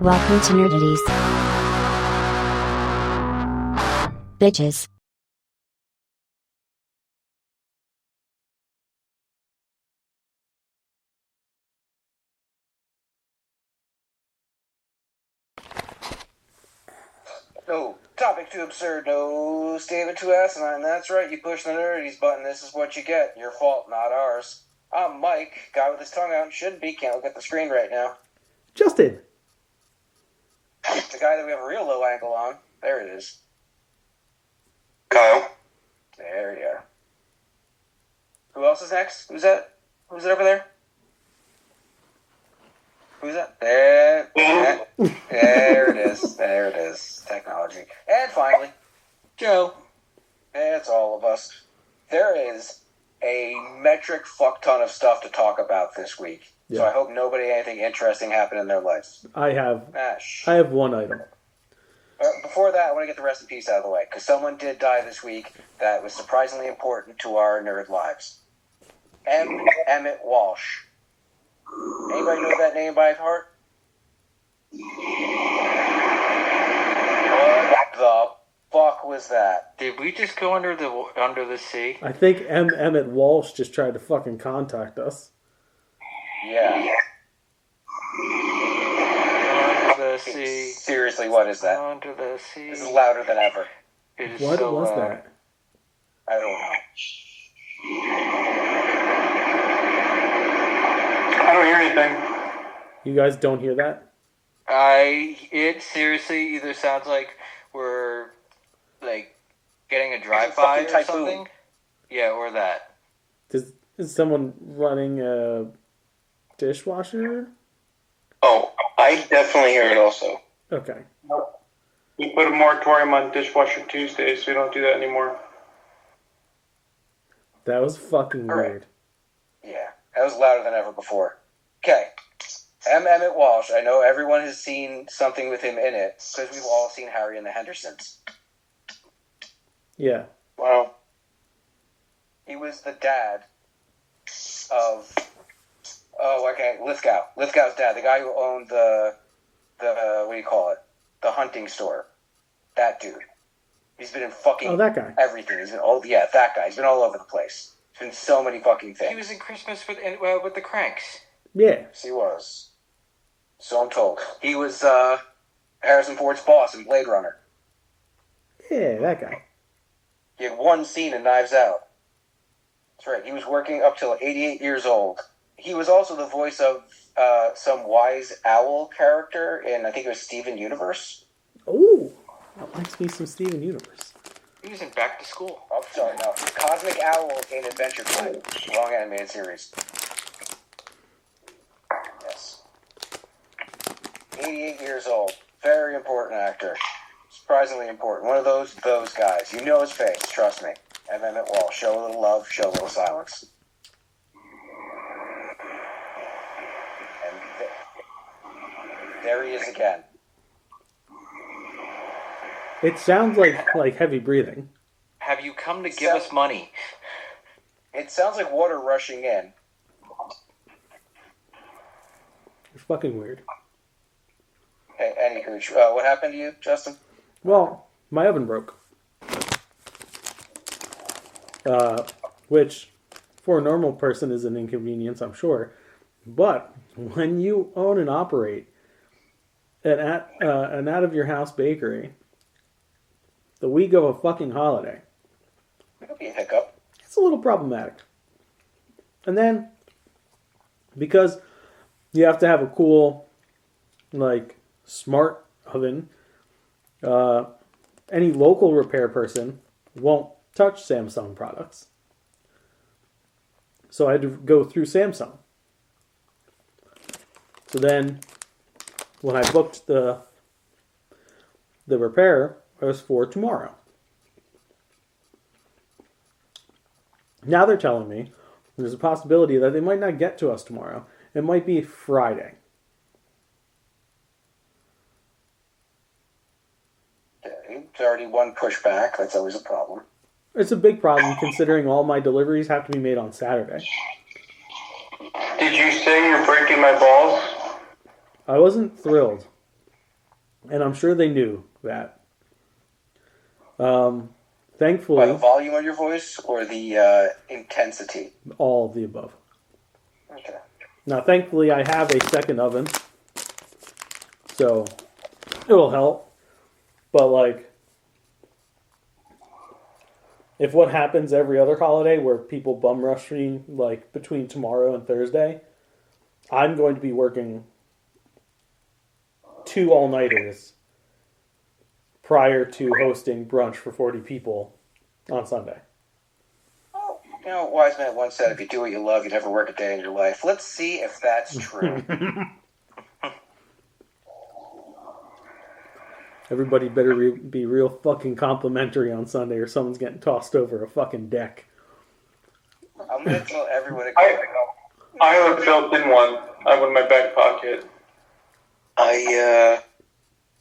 Welcome to Nerdities. Bitches. No topic too absurd, no statement too asinine. That's right, you push the nerdities button, this is what you get. Your fault, not ours. I'm Mike, guy with his tongue out and shouldn't be, can't look at the screen right now. Justin. The guy that we have a real low angle on. There it is. Kyle. There you are. Who else is next? Who's that? Who's it over there? Who's that? There it is. There it is. Technology. And finally, Joe. It's all of us. There is a metric fuck ton of stuff to talk about this week. Yeah. So I hope anything interesting happened in their lives. I have one item. Before that, I want to get the rest in peace out of the way, because someone did die this week that was surprisingly important to our nerd lives. Emmett Walsh. Anybody know that name by heart? What the fuck was that? Did we just go under the sea? I think Emmett Walsh just tried to fucking contact us. Yeah. Under the sea. Seriously, what is that? Under the sea. This is louder than ever. What was that? I don't know. I don't hear anything. You guys don't hear that? It seriously either sounds like we're like getting a drive-by or something. Yeah, or that. Is someone running a dishwasher? Oh, I definitely hear it also. Okay. We put a moratorium on Dishwasher Tuesdays, so we don't do that anymore. That was fucking weird. Yeah, that was louder than ever before. Okay. Emmett Walsh. I know everyone has seen something with him in it, because we've all seen Harry and the Hendersons. Yeah. Wow. He was the dad of... Oh, okay, Lithgow. Lithgow's dad, the guy who owned the what do you call it? The hunting store. That dude. He's been in fucking that guy. Everything. He's been that guy. He's been all over the place. He's been in so many fucking things. He was in Christmas with the Cranks. Yeah. Yes, he was. So I'm told. He was Harrison Ford's boss in Blade Runner. Yeah, that guy. He had one scene in Knives Out. That's right. He was working up till 88 years old. He was also the voice of some wise owl character in, I think it was Steven Universe. Oh, that likes me some Steven Universe. He was in Back to School. Oh, sorry, no. Cosmic Owl in Adventure Time. Wrong animated series. Yes. 88 years old. Very important actor. Surprisingly important. One of those guys. You know his face, trust me. Emmett Walsh. Show a little love, show a little silence. There he is again. It sounds like heavy breathing. Have you come to give us money? It sounds like water rushing in. It's fucking weird. Hey, anywho, what happened to you, Justin? Well, my oven broke. Which, for a normal person, is an inconvenience, I'm sure. But when you own and operate an out-of-your-house bakery the week of a fucking holiday, It'll be a hiccup. It's a little problematic. And then, because you have to have a cool, smart oven, any local repair person won't touch Samsung products. So I had to go through Samsung. So then, when I booked the repair, it was for tomorrow. Now they're telling me there's a possibility that they might not get to us tomorrow. It might be Friday. It's already one pushback. That's always a problem. It's a big problem considering all my deliveries have to be made on Saturday. Did you say you're breaking my balls? I wasn't thrilled. And I'm sure they knew that. By Thankfully, the volume of your voice or the intensity? all of the above. Okay. Now, thankfully, I have a second oven, so it'll help. But, like, if what happens every other holiday where people bum rush me, like, between tomorrow and Thursday, I'm going to be working 2 all-nighters prior to hosting brunch for 40 people on Sunday. Well, you know, wise man once said, if you do what you love, you never work a day in your life. Let's see if that's true. Everybody better be real fucking complimentary on Sunday or someone's getting tossed over a fucking deck. I'm going to tell everyone. I have a built-in one. I have one in my back pocket.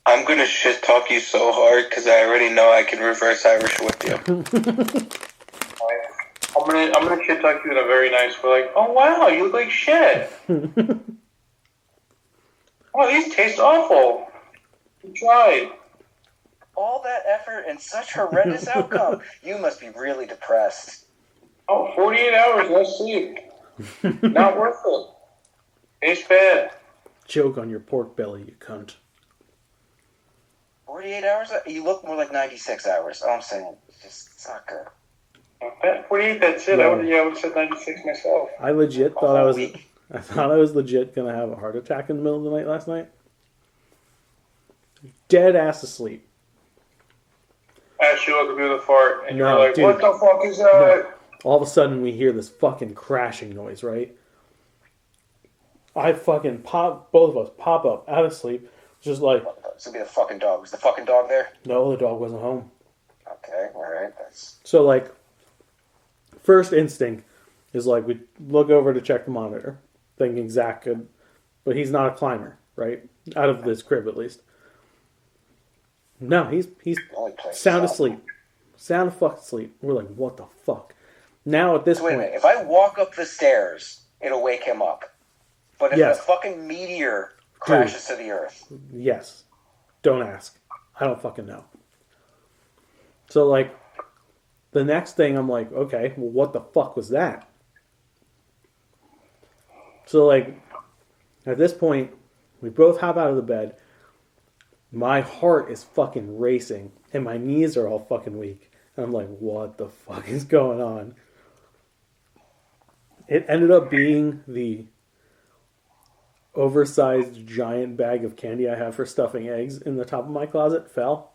I'm gonna shit talk you so hard because I already know I can reverse Irish whip you. I'm gonna shit talk you in a very nice way. Like, oh wow, you look like shit. Oh, these taste awful. You tried. All that effort and such horrendous outcome. You must be really depressed. Oh, 48 hours, no sleep. Not worth it. Tastes bad. Choke on your pork belly, you cunt. 48 hours? You look more like 96 hours. All I'm saying, it's not good. 48, that's it. No. I would have said 96 myself. I legit thought whole week. I thought I was legit gonna have a heart attack in the middle of the night last night. Dead ass asleep. Asked you woke up with a fart, and you No, were like, dude. what the fuck is that? All of a sudden we hear this fucking crashing noise, right? I fucking both of us pop up out of sleep, just like, It's gonna be the fucking dog. Was the fucking dog there? no, the dog wasn't home. Okay, alright. That's So, like, first instinct is like, we look over to check the monitor, thinking Zach could, but he's not a climber, right? Out of this crib, at least. No, he's the only place. sound it's up. asleep. Sound of fucking sleep. We're like, what the fuck? Now, at this So wait a point, minute. If I walk up the stairs, it'll wake him up. But if Yes. a fucking meteor crashes to the earth, yes. Don't ask. I don't fucking know. So, like, the next thing I'm like, okay, well, what the fuck was that? So, like, at this point, we both hop out of the bed. My heart is fucking racing, and my knees are all fucking weak. And I'm like, what the fuck is going on? It ended up being the oversized giant bag of candy I have for stuffing eggs in the top of my closet fell.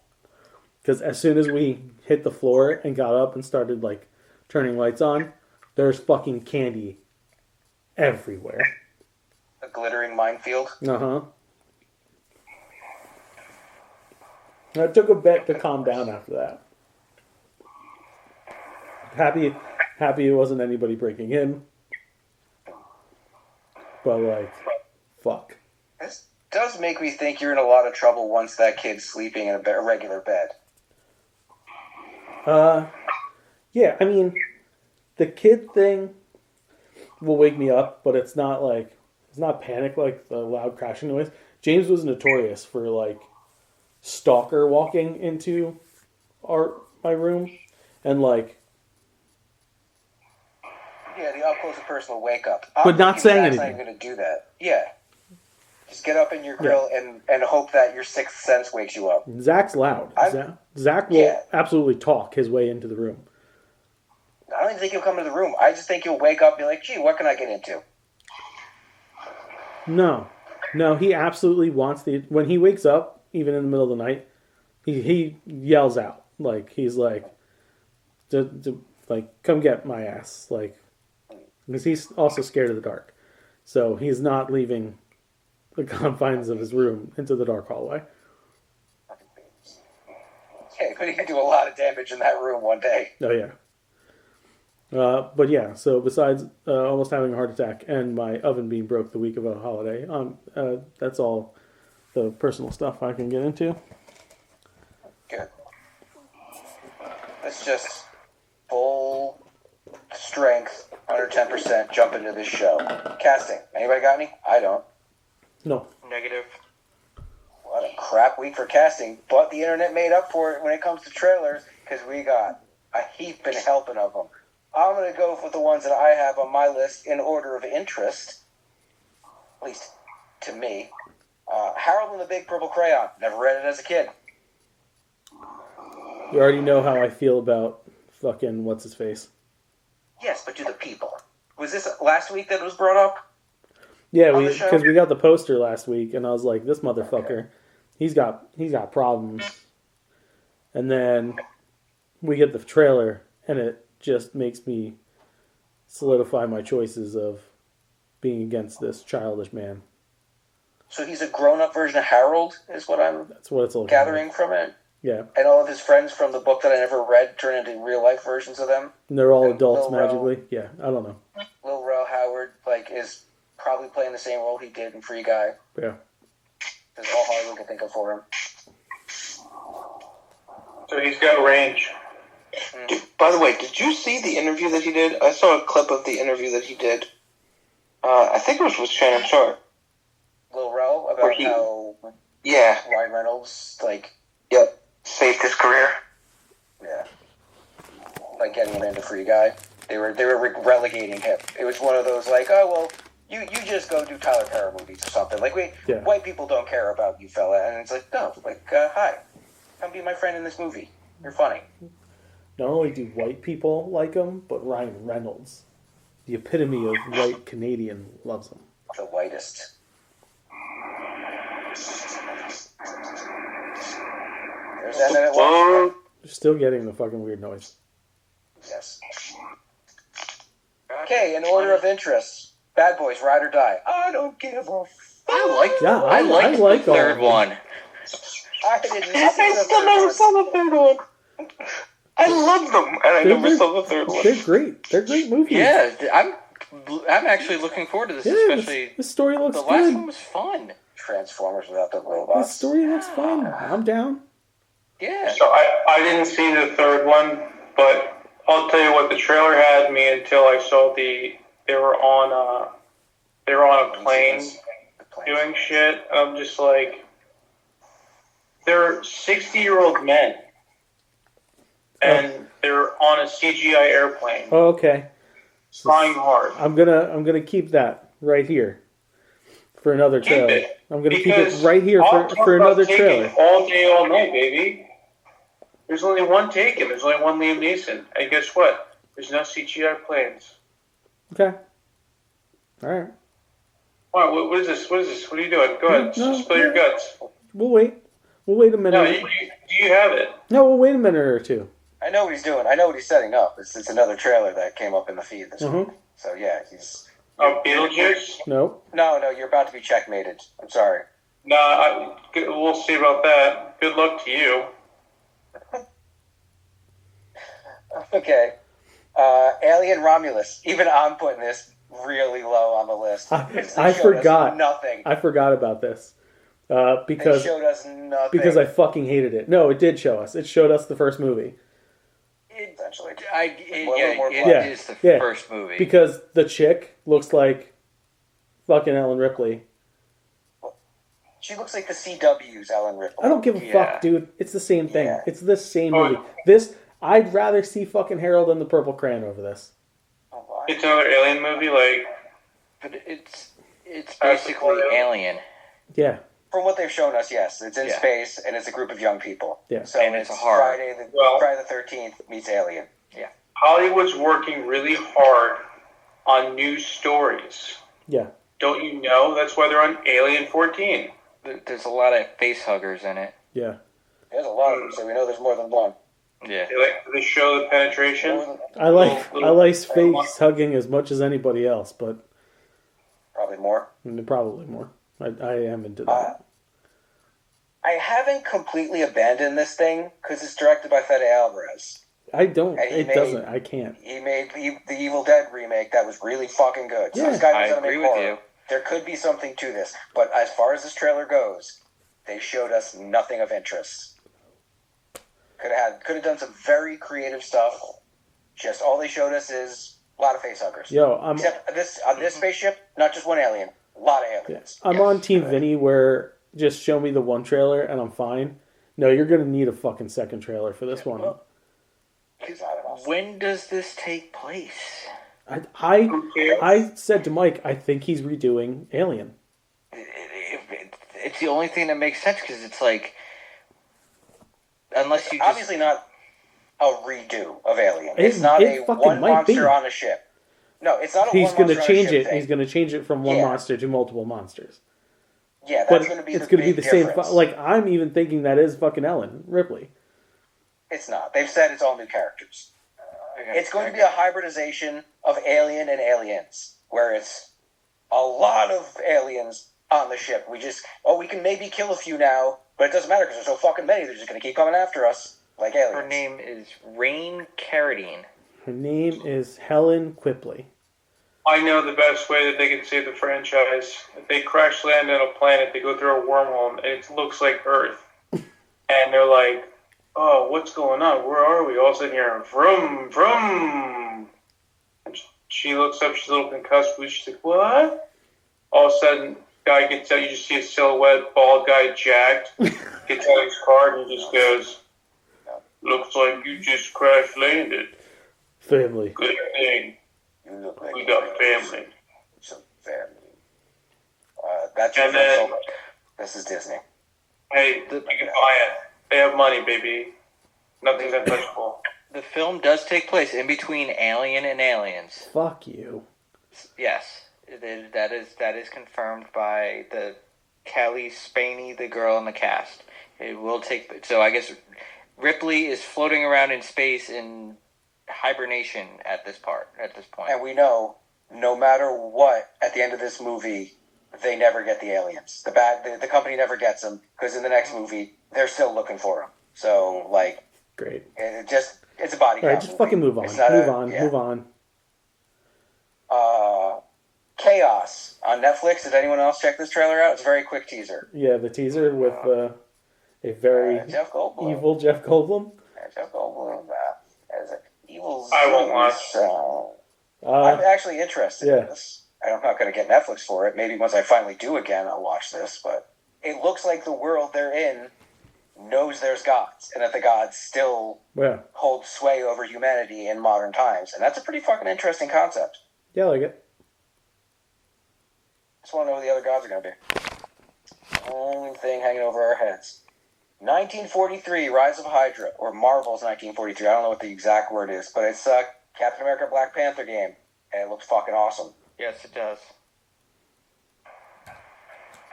Because as soon as we hit the floor and got up and started, like, turning lights on, there's fucking candy everywhere. a glittering minefield. Uh-huh. I took a bet to calm down after that. Happy it wasn't anybody breaking in. But, like, fuck. This does make me think you're in a lot of trouble once that kid's sleeping in a regular bed. Yeah, I mean, the kid thing will wake me up, but it's not panic like the loud crashing noise. James was notorious for, like, stalker walking into my room, and, like, Yeah, the up close and personal wake up. But not saying Zach's anything. not going to do that. Yeah. Just get up in your grill and hope that your sixth sense wakes you up. Zach's loud. Zach will Yeah. absolutely talk his way into the room. I don't even think he'll come into the room. I just think he'll wake up and be like, gee, what can I get into? No, he absolutely wants when he wakes up, even in the middle of the night, he yells out. Like, he's like, like, come get my ass. Like, because he's also scared of the dark. So he's not leaving the confines of his room into the dark hallway. Yeah, but he can do a lot of damage in that room one day. Oh, yeah. But yeah, so besides almost having a heart attack and my oven being broke the week of a holiday, that's all the personal stuff I can get into. Good. Let's just full strength, 110%, jump into this show. Casting. Anybody got any? I don't. No. Negative. What a crap week for casting, but the internet made up for it when it comes to trailers because we got a heaping helping of them. I'm going to go with the ones that I have on my list in order of interest, at least to me. Harold and the Big Purple Crayon. Never read it as a kid. You already know how I feel about fucking what's his face. Yes, but to the people. Was this last week that was brought up? Yeah, On the show? because we got the poster last week, and I was like, this motherfucker, he's got problems. And then we get the trailer, and it just makes me solidify my choices of being against this childish man. So he's a grown-up version of Harold, is what I'm That's what it's looking gathering like. from it. Yeah. And all of his friends from the book that I never read turn into real-life versions of them. And they're all And adults Lil Rel. magically. Yeah, I don't know. Lil Rel Howard, is probably playing the same role he did in Free Guy. Yeah. That's all Hollywood can think of for him. So he's got range. Dude, by the way, did you see the interview that he did? I saw a clip of the interview that he did. I think it was with Shannon Sharp. Lil Rel, Where about he- how Yeah. Ryan Reynolds, Yep. Saved his career. yeah, getting him into Free Guy. They were relegating him. It was one of those you just go do Tyler Perry movies or something. Yeah. White people don't care about you, fella. And it's no, hi, come be my friend in this movie. You're funny. Not only do white people like him, but Ryan Reynolds, the epitome of white Canadian, loves him. The whitest. There's that minute one. Whoa. You're still getting the fucking weird noise. Yes. Okay, in order of interest, Bad Boys, Ride or Die. I don't give a fuck. Yeah, I like I like the all third of them. one. I didn't see I the still third never one. saw the third one. I love them, and I never saw the third one. They're great. They're great movies. Yeah, I'm actually looking forward to this, Yeah, especially the story looks the last good. one was fun. Transformers without the The robots. story looks fun. I'm down. Yeah. So I didn't see the third one, but I'll tell you what, the trailer had me until I saw they were on a plane doing shit. I'm just like, they're 60-year-old men, and they're on a CGI airplane, Oh, okay. flying hard. I'm gonna keep that right here for another Keep trailer. it. I'm gonna keep Because it right here I'll for talk another about Taken trailer. all day, all night, baby. There's only one Taken. There's only one Liam Neeson. And guess what? There's no CGI planes. Okay. All right. What is this? What is this? What are you doing? Go ahead. No, Spill your guts. We'll wait. We'll wait a minute. No, you have it. No, we'll wait a minute or two. I know what he's doing. I know what he's setting up. It's another trailer that came up in the feed this week. So yeah, he's... Oh, Beetlejuice? No. No, you're about to be checkmated. I'm sorry. No, we'll see about that. Good luck to you. Okay. Alien Romulus. Even I'm putting this really low on the list. I They showed us forgot. nothing. I forgot about this They because showed us nothing. I fucking hated it. No, it did show us. It showed us the first movie Essentially. Yeah, It is the yeah. first movie. because the chick looks like fucking Ellen Ripley. She looks like the CW's Ellen Ripley. I don't give a Yeah. fuck, dude. It's the same thing. Yeah. It's the same Oh, movie. This I'd rather see fucking Harold and the Purple Crayon over this. Oh, why? It's another alien movie, like... But it's That's basically the point. Alien. Yeah. From what they've shown us, yes. It's in Yeah. space, and it's a group of young people. Yeah. So And it's a horror. Friday the 13th meets Alien. Hollywood's working really hard on new stories. Yeah. Don't you know? That's why they're on Alien 14. There's a lot of face huggers in it. Yeah. There's a lot of them, so we know there's more than one. Yeah. They show the penetration. Probably I like face hugging as much as anybody else, but more. probably more. I am into that. I haven't completely abandoned this thing because it's directed by Fede Alvarez. I don't. and he It made- doesn't. I can't. He made the Evil Dead remake that was really fucking good. So Yeah. this guy I was gonna agree make with horror. you. There could be something to this, but as far as this trailer goes, they showed us nothing of interest. Could have done some very creative stuff. Just all they showed us is a lot of face huggers. Yo, Except on this spaceship, not just one alien, a lot of aliens. I'm on Team Vinny where just show me the one trailer and I'm fine. No, you're gonna need a fucking second trailer for this one. Well, when does this take place? I said to Mike, I think he's redoing Alien. It's the only thing that makes sense because it's like, unless you just... Obviously not a redo of Alien. It's not a one monster on a ship. No, it's not a He's one going to monster on a change ship it. thing. He's going to change it from one monster to multiple monsters. Yeah, that's going to be it's going to be the same. difference. Like, I'm even thinking that is fucking Ellen Ripley. It's not. They've said it's all new characters. It's going to be a hybridization of Alien and Aliens, where it's a lot of aliens on the ship. We can maybe kill a few now, but it doesn't matter because there's so fucking many. They're just going to keep coming after us, like aliens. Her name is Rain Carradine. Her name is Helen Quipley. I know the best way that they can save the franchise. If they crash land on a planet, they go through a wormhole, and it looks like Earth. And they're like, oh, what's going on? Where are we? All of a sudden, you're vroom, vroom. And she looks up, she's a little concussed, but she's like, what? All of a sudden, guy gets out, you just see a silhouette, bald guy, jacked, gets out of his car, and he just goes, looks like you just crash landed. Family. Good thing. You look like We got family. Some family. That's your And then- film. This is Disney. Hey, you can buy it. They have money, baby. Nothing's untouchable. The film does take place in between Alien and Aliens. Fuck you. Yes, that is confirmed by the Callie Spaney, the girl in the cast. It will take. So I guess Ripley is floating around in space in hibernation at this point. And we know, no matter what, at the end of this movie, they never get the aliens. The company never gets them, because in the next movie, they're still looking for them. So, like... Great. It's a body count. Alright, just fucking move on. Move on. Chaos on Netflix. Did anyone else check this trailer out? It's a very quick teaser. Yeah, the teaser with a very Jeff Goldblum. evil Jeff Goldblum. Jeff Goldblum as an evil... I won't watch. I'm actually interested yeah. in this. I'm not going to get Netflix for it. Maybe once I finally do again, I'll watch this. But it looks like the world they're in knows there's gods, and that the gods still hold sway over humanity in modern times. And that's a pretty fucking interesting concept. Yeah, I like it. Just want to know what the other gods are going to be. Only thing hanging over our heads. 1943, Rise of Hydra, or Marvel's 1943. I don't know what the exact word is, but it's a Captain America Black Panther game, and it looks fucking awesome. Yes, it does.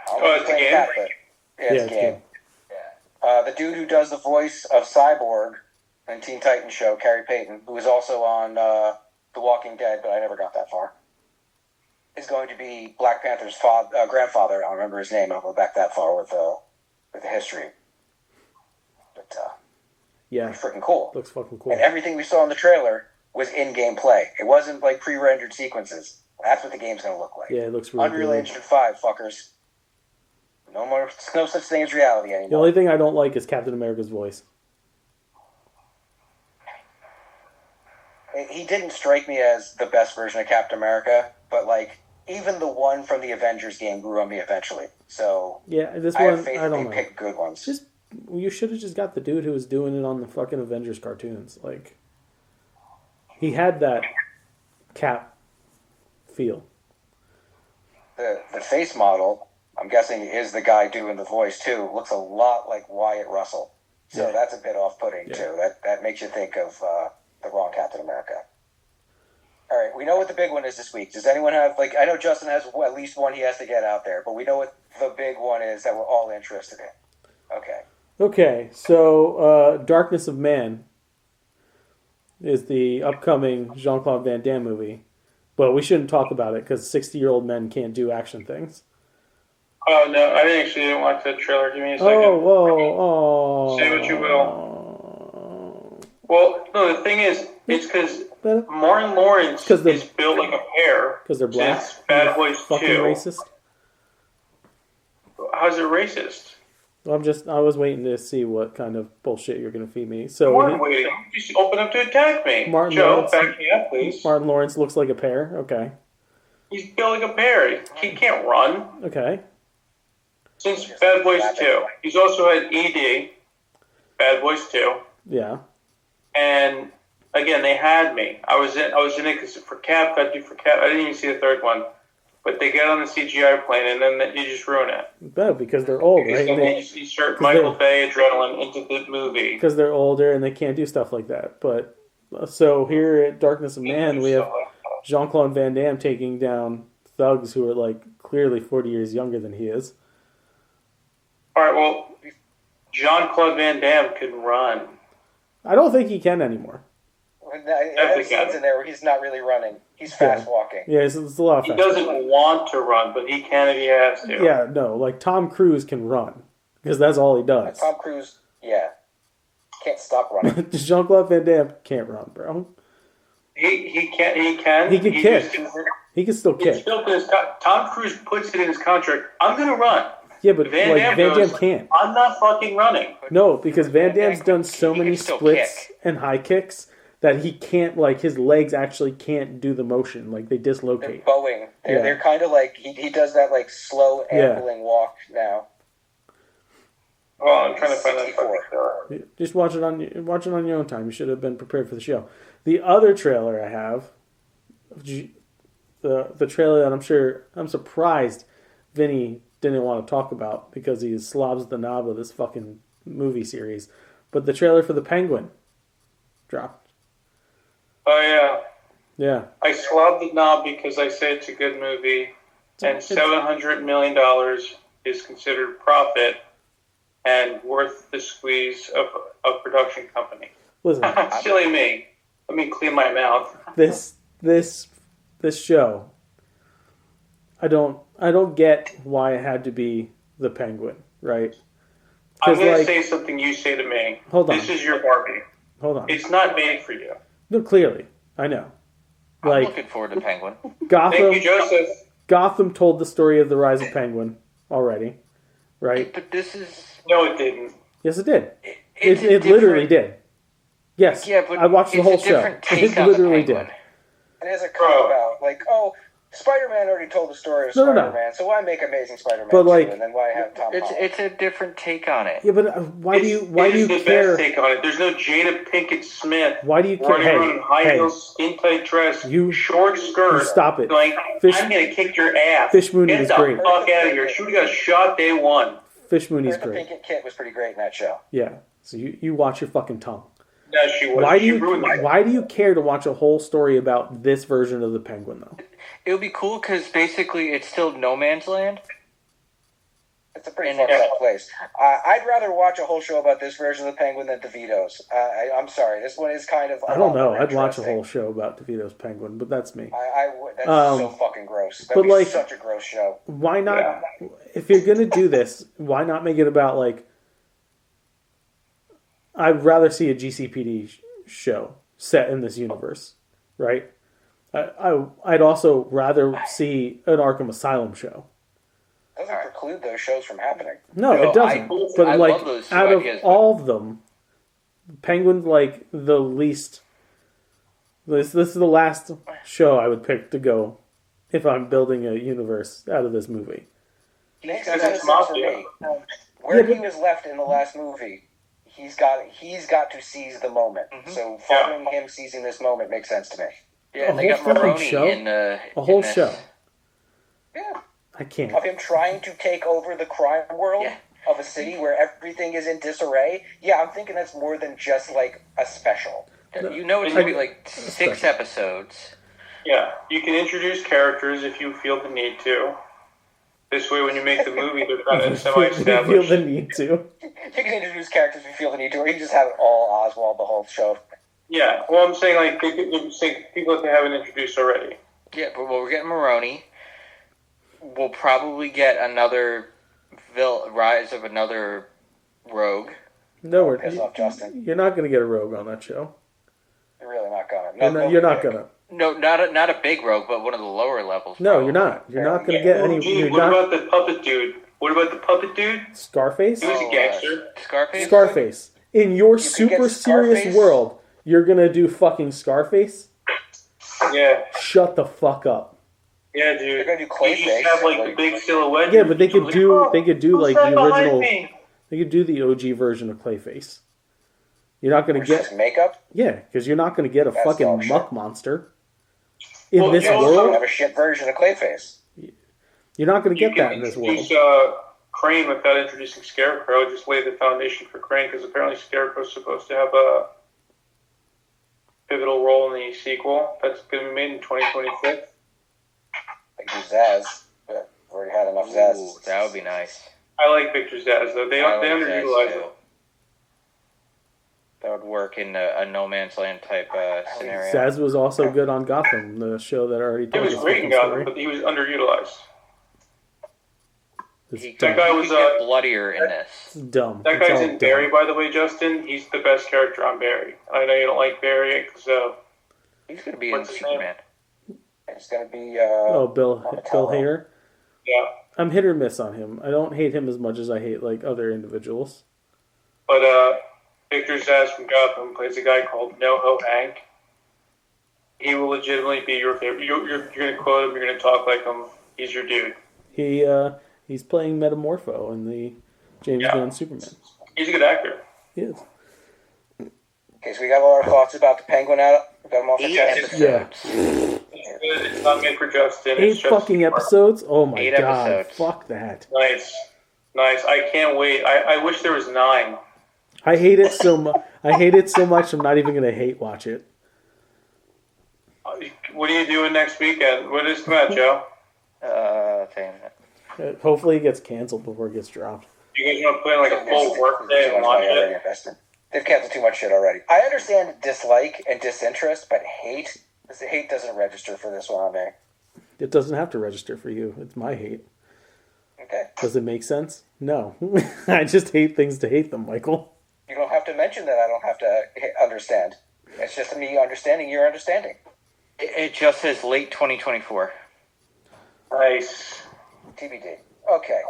It's a game? It's a game. Yeah. The dude who does the voice of Cyborg in Teen Titans show, Carrie Payton, who was also on The Walking Dead, but I never got that far, is going to be Black Panther's grandfather. I don't remember his name. I don't go back that far with the history. But yeah, freaking cool. Looks fucking cool. And everything we saw in the trailer was in-game play. It wasn't like pre-rendered sequences. That's what the game's going to look like. Yeah, it looks really Unreal good. Engine 5, fuckers. No such thing as reality anymore. The only thing I don't like is Captain America's voice. He didn't strike me as the best version of Captain America, but like even the one from the Avengers game grew on me eventually. So yeah, this I one have faith I don't know. they pick good ones. You should have just got the dude who was doing it on the fucking Avengers cartoons. Like, he had that Cap feel. The face model, I'm guessing, is the guy doing the voice too. Looks a lot like Wyatt Russell, so that's a bit off-putting too. That makes you think of the wrong Captain America. All right, we know what the big one is this week. Does anyone have, like, I know Justin has at least one he has to get out there, but we know what the big one is that we're all interested in. Okay, so Darkness of Man is the upcoming Jean-Claude Van Damme movie. But we shouldn't talk about it because 60-year-old men can't do action things. Oh, no, I actually didn't watch the trailer. Give me a second. Oh. Say what you will. Well, no, the thing is, it's because Martin Lawrence is built like a pear. Because they're black? Since Bad Boys 2. Fucking racist? How's it racist? I was waiting to see what kind of bullshit you're going to feed me. So Martin waiting. Just open up to attack me. Joe, back me up, please. Martin Lawrence looks like a pear. Okay. He's built like a pear. He can't run. Okay. Since Bad Boys 2. He's also had ED, Bad Boys 2. Yeah. And again, they had me. I was in it because for Cap, I didn't even see the third one. But they get on the CGI plane, and then you just ruin it. No, because they're old, right? And then you insert Michael Bay adrenaline into the movie. Because they're older and they can't do stuff like that. But so here at Darkness of Man, we have Jean-Claude Van Damme taking down thugs who are like clearly 40 years younger than he is. All right, well, Jean-Claude Van Damme can run. I don't think he can anymore. There's scenes in there where he's not really running. He's fast walking. Yeah, it's a lot He faster. doesn't want to run, but he can if he has to. Yeah, no, like Tom Cruise can run because that's all he does. Tom Cruise, can't stop running. Jean-Claude Van Damme can't run, bro. He can. He can kick. He can still kick. Tom Cruise puts it in his contract. I'm going to run. Yeah, but Van Damme can't. I'm not fucking running. No, because Van Damme's done so he many can still splits kick. and high kicks that he can't, like, his legs actually can't do the motion. Like, they They're dislocate. bowing. They're kind of like, he does that like slow ambling walk now. Well, I'm trying to find that 64. fucking show. Just watch it on your own time. You should have been prepared for the show. The other trailer I have, the trailer that I'm surprised Vinny didn't want to talk about because he slobs the knob of this fucking movie series. But the trailer for The Penguin dropped. Oh, yeah. Yeah. I slobbed the knob because I say it's a good movie, and $700 million is considered profit and worth the squeeze of a production company. Listen, Silly me. Let me clean my mouth. this show, I don't get why it had to be The Penguin, right? I'm going to like, say something you say to me. Hold on. This is your Barbie. Hold on. It's not made for you. No, clearly, I know. I'm Like looking forward to Penguin. Gotham. Thank you, Joseph. Gotham told the story of the rise of Penguin already, right? But this is... No, it didn't. Yes, it did. It's It literally did. Yes, Yeah, but I watched the it's whole a show. different take It on the literally Penguin. did. And as a cop out, like, Spider-Man already told the story of No. Spider-Man, so why make Amazing Spider-Man But, 2, like, and then why have Tom Holland? It's a different take on it. Yeah, but why do you the care? best take on it. There's no Jada Pinkett Smith Why do you care? running around in high Hey, heels, skin tight dress, You- short skirt. you stop it. Going, Fish- I'm gonna kick your ass. Fish Mooney Get was the great. fuck out of here. She got shot day one. Fish Mooney's Bertha great. Pinkett Kit was pretty great in that show. Yeah. So you watch your fucking tongue. No, she was. Why do She you ruined my why do you care to watch a whole story about this version of the Penguin though? It would be cool because basically it's still no man's land. It's a pretty fucked up place. I'd rather watch a whole show about this version of the Penguin than DeVito's. I'm sorry, this one is kind of. I don't know. I'd watch a interesting. whole show about DeVito's Penguin, but that's me. I would. That's so fucking gross. That but, would be like, such a gross show. Why not? If you're gonna do this, why not make it about like? I'd rather see a GCPD show set in this universe, right? I'd also rather see an Arkham Asylum show. Doesn't preclude those shows from happening. No, No, it doesn't. But I like, love those two out of ideas, all of them, Penguin's like the least. This is the last show I would pick to go if I'm building a universe out of this movie. Makes got sense his for mafia. me. Where Yeah, he was left in the last movie, he's got to seize the moment. Mm-hmm. So following him seizing this moment makes sense to me. Yeah, and they whole got fucking Maroney show? in A whole in this. show. Yeah. I can't. Of him trying to take over the crime world Yeah. of a city where everything is in disarray. Yeah, I'm thinking that's more than just like a special. You know it's gonna be like 6 episodes. Yeah, you can introduce characters if you feel the need to. This way, when you make the movie, they're kind of You feel semi-established. the need to. You can introduce characters if you feel the need to, or you can just have it all Oswald the whole show. Yeah, well, I'm saying like I'm saying people that they haven't introduced already. Yeah, but we're getting Maroney. We'll probably get another rise of another rogue. No, Piss off Justin. you're not going to get a rogue on that show. You're really not gonna. You're not going to. No, not a big rogue, but one of the lower levels. No, probably. you're not. You're not going to get any. Gee, You're what not. about the puppet dude? What about the puppet dude? Scarface? He was a gangster. Scarface. Scarface. In your can get super serious Scarface. world, you're going to do fucking Scarface? Yeah, Shut the fuck up. Yeah, dude. They're gonna do You Clayface. just have like the big silhouette. Yeah, but they could Like, do oh, they could do who's like that the behind original. me? They could do the OG version of Clayface. You're not going to It's get just makeup. yeah, because you're not going to get a That's fucking dog shit. muck monster in Well, this you also You world. have a shit version of Clayface. You're not going to You get that can in this world. introduce Crane without introducing Scarecrow. Just lay the foundation for Crane because apparently Scarecrow's supposed to have a pivotal role in the sequel that's going to be made in 2026. Like do Zaz. But we've already had enough Zaz. Ooh, that would be nice. I like Victor Zaz though. They I like underutilize Zaz, it. too. That would work in a No Man's Land type scenario. Saz was also good on Gotham, the show that already He told was us great in fucking Gotham, story. but he was underutilized. It's He dumb. That guy could was, get bloodier in this. It's dumb. That It's guy's all in dumb. Barry, by the way, Justin. He's the best character on Barry. I know you don't like Barry because He's going to be What's in his Superman. It's gonna be Oh, Bill Donatello. Hader. yeah. I'm hit or miss on him. I don't hate him as much as I hate like other individuals. But Victor Zaz from Gotham plays a guy called NoHo Hank. He will legitimately be your favorite. You're going to quote him. You're going to talk like him. He's your dude. He's playing Metamorpho in the James Yeah. Gunn Superman. He's a good actor. He is. Okay, so we got all our thoughts about the Penguin out. We got them off the 8 chest. episodes. It's good. It's not made for Justin. 8 It's just fucking episodes? Oh my 8 god. episodes. Fuck that. Nice. I can't wait. I wish there was 9. I hate it so much. I hate it so much I'm not even going to hate watch it. What are you doing next weekend? What is come out, Joe? Damn it. Hopefully it gets canceled before it gets dropped. You guys want to put in like a full work day and watch Already it? invested. They've canceled too much shit already. I understand dislike and disinterest, but hate doesn't register for this one on there. It doesn't have to register for you. It's my hate. Okay. Does it make sense? No. I just hate things to hate them, Michael. You don't have to mention that I don't have to understand. It's just me understanding your understanding. It just says late 2024. Nice. TBD. Okay.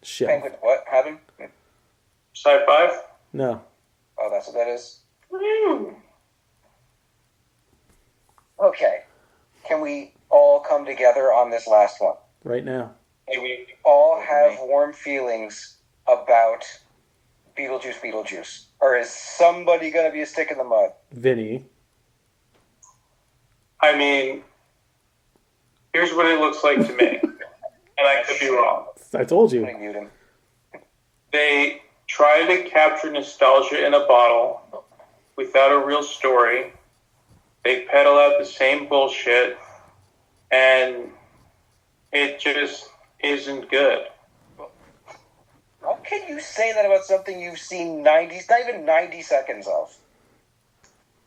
Shit. Penguin, what happened? Sci-fi? No. Oh, that's what that is? Woo. Okay. Can we all come together on this last one? Right now. Maybe. All have warm feelings about Beetlejuice. Or is somebody going to be a stick in the mud? Vinny. I mean, here's what it looks like to me. And I could be wrong. I told I'm you. going to mute him. They try to capture nostalgia in a bottle without a real story. They peddle out the same bullshit, and it just isn't good. How can you say that about something you've seen not even 90 seconds of?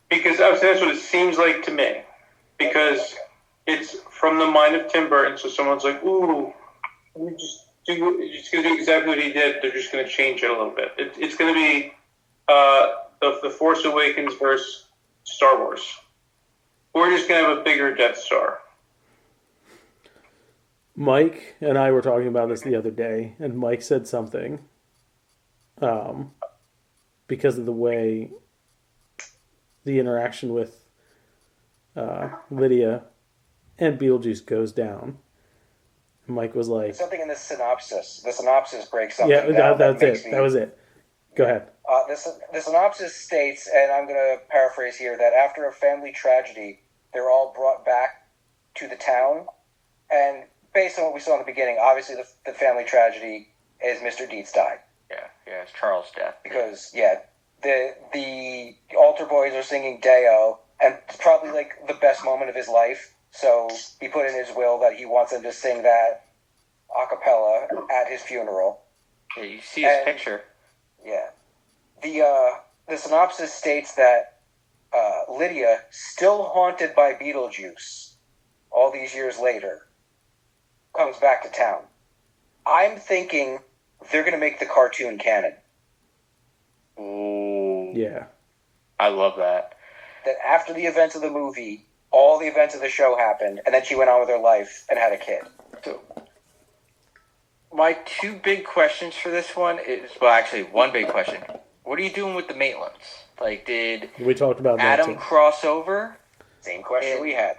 Because I would say that's what it seems like to me. Because it's from the mind of Tim Burton, so someone's like, ooh, we just going to do exactly what he did. They're just going to change it a little bit. It's going to be the Force Awakens versus Star Wars. We're just going to have a bigger Death Star. Mike and I were talking about this the other day, and Mike said something because of the way the interaction with Lydia and Beetlejuice goes down. Mike was like, Something in the synopsis. The synopsis breaks something "Yeah, down that's makes it. me- That was it. Go ahead." The synopsis states, and I'm going to paraphrase here, that after a family tragedy, they're all brought back to the town. And based on what we saw in the beginning, obviously the family tragedy is Mr. Deeds died. Yeah, it's Charles' death. Because, the altar boys are singing Deo, and it's probably like the best moment of his life. So he put in his will that he wants them to sing that a cappella at his funeral. Yeah, you see his And- picture. Yeah. The synopsis states that Lydia, still haunted by Beetlejuice all these years later, comes back to town. I'm thinking they're going to make the cartoon canon. Ooh. Yeah. I love that. That after the events of the movie, all the events of the show happened, and then she went on with her life and had a kid. So, my two big questions for this one is, well, actually, one big question. What are you doing with the Maitlands? Like, did We talked about that Adam too. cross over? Same question And- we had.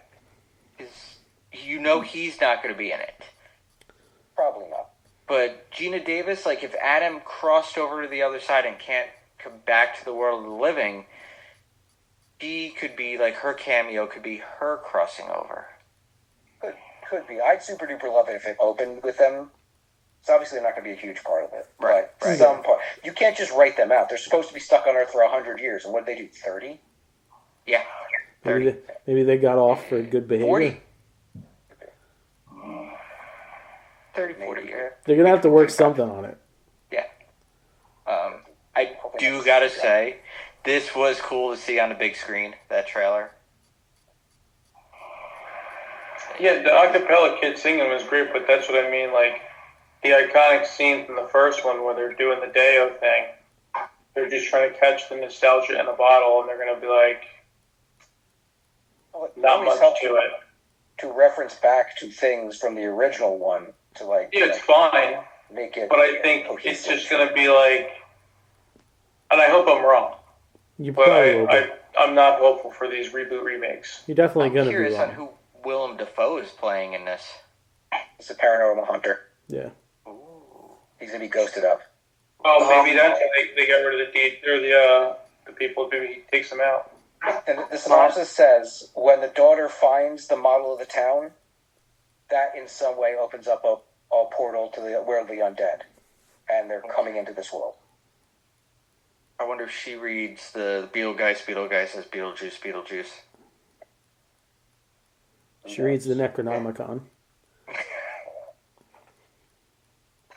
you know he's not going to be in it. Probably not. But Gina Davis, like if Adam crossed over to the other side and can't come back to the world of the living, she could be like her cameo could be her crossing over. Could be. I'd super duper love it if it opened with them. It's obviously not going to be a huge part of it, but some part. You can't just write them out. They're supposed to be stuck on Earth for 100 years, and what did they do? 30? Yeah, 30. Maybe they got off for good behavior. 40. 30, 40 years. They're gonna have to work something on it. Yeah. I do gotta say, this was cool to see on the big screen, that trailer. Yeah, the acapella kid singing was great, but that's what I mean. Like the iconic scene from the first one where they're doing the Deo thing. They're just trying to catch the nostalgia in a bottle, and they're gonna be like, not much to it. To reference back to things from the original one to like. Yeah, it's fine. Make it. But I think it's just gonna be like, and I hope I'm wrong. You But probably will be. I'm not hopeful for these reboot remakes. You're definitely I'm gonna be curious on wrong. who Willem Dafoe is playing in this. It's a paranormal hunter. Yeah. Ooh. He's gonna be ghosted up. Well, maybe that's how they got rid of the people. Maybe he takes them out. And the synopsis says when the daughter finds the model of the town, that in some way opens up a portal to the world of the undead, and they're coming into this world. I wonder if she reads the Beetlegeist says Beetlejuice. She reads the Necronomicon.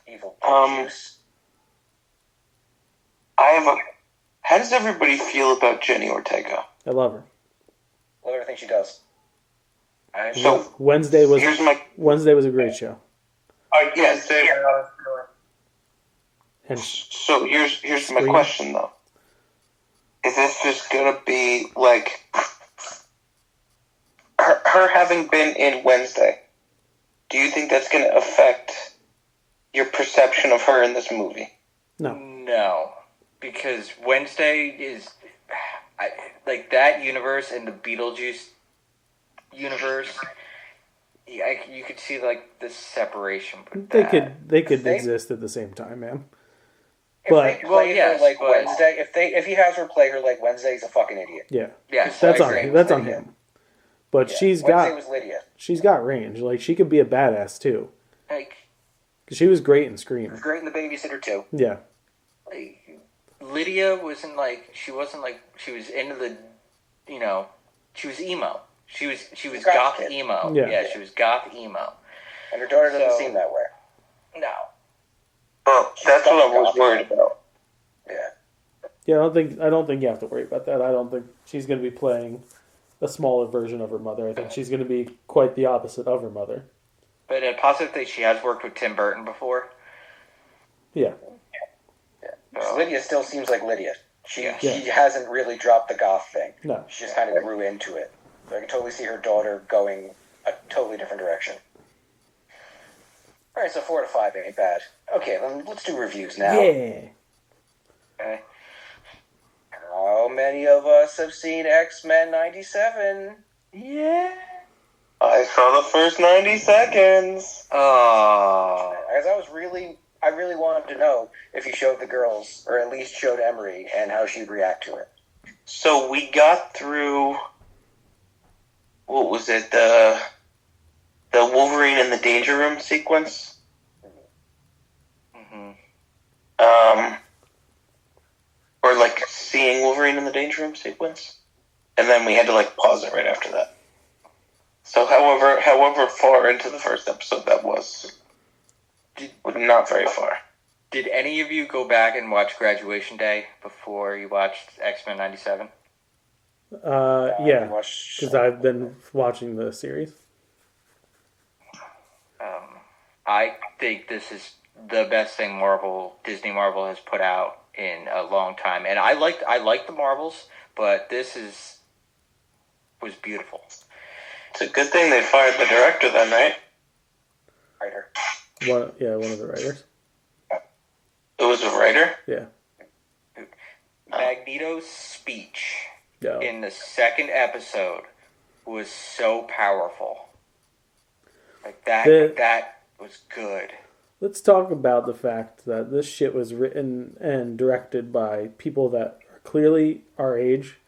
Evil. How does everybody feel about Jenny Ortega? I love her. Love everything she does. So Wednesday was here's my a great show. I can't say without a And so here's my Scream. question though. Is this just gonna be like her having been in Wednesday? Do you think that's gonna affect your perception of her in this movie? No, because Wednesday is like that universe and the Beetlejuice universe. You could see like the separation. With they that. could exist at the same time, man. If But they play her like but- Wednesday, if he has her play her like Wednesday, he's a fucking idiot. yeah, Yes, that's I on agree. him. But Yeah. she's Wednesday got was Lydia. she's got range. Like she could be a badass too. Like, 'Cause she was great in Scream. Great in The Babysitter too. Yeah, Lydia wasn't like she was into the, she was emo. She was goth goth kid. emo. Yeah. She was goth emo. And her daughter doesn't So- seem that way. No. Well, that's what I was worried about. Yeah. yeah. I don't think you have to worry about that. I don't think she's going to be playing a smaller version of her mother. I think she's going to be quite the opposite of her mother. But a positive thing, she has worked with Tim Burton before. Yeah, Because Lydia still seems like Lydia. She Yeah. she hasn't really dropped the goth thing. no, She just kind of grew into it. So I can totally see her daughter going a totally different direction. All right, so 4 to 5 ain't bad. Okay, then let's do reviews now. yeah. Okay. How many of us have seen X-Men 97? Yeah. I saw the first 90 seconds. Oh. As I really wanted to know if you showed the girls, or at least showed Emery, and how she'd react to it. So we got through, what was it, the Wolverine in the Danger Room sequence. Mm-hmm. Or like seeing Wolverine in the Danger Room sequence. And then we had to like pause it right after that. So however far into the first episode that was not very far. Did any of you go back and watch Graduation Day before you watched X-Men 97? Yeah, Watch- because I've been watching the series. I think this is the best thing Disney Marvel has put out in a long time. And I like the Marvels, but this was beautiful. It's a good thing they fired the director then, right? Writer. One of the writers. It was a writer? Yeah. Magneto's speech Yeah. in the second episode was so powerful. That was good. Let's talk about the fact that this shit was written and directed by people that are clearly our age,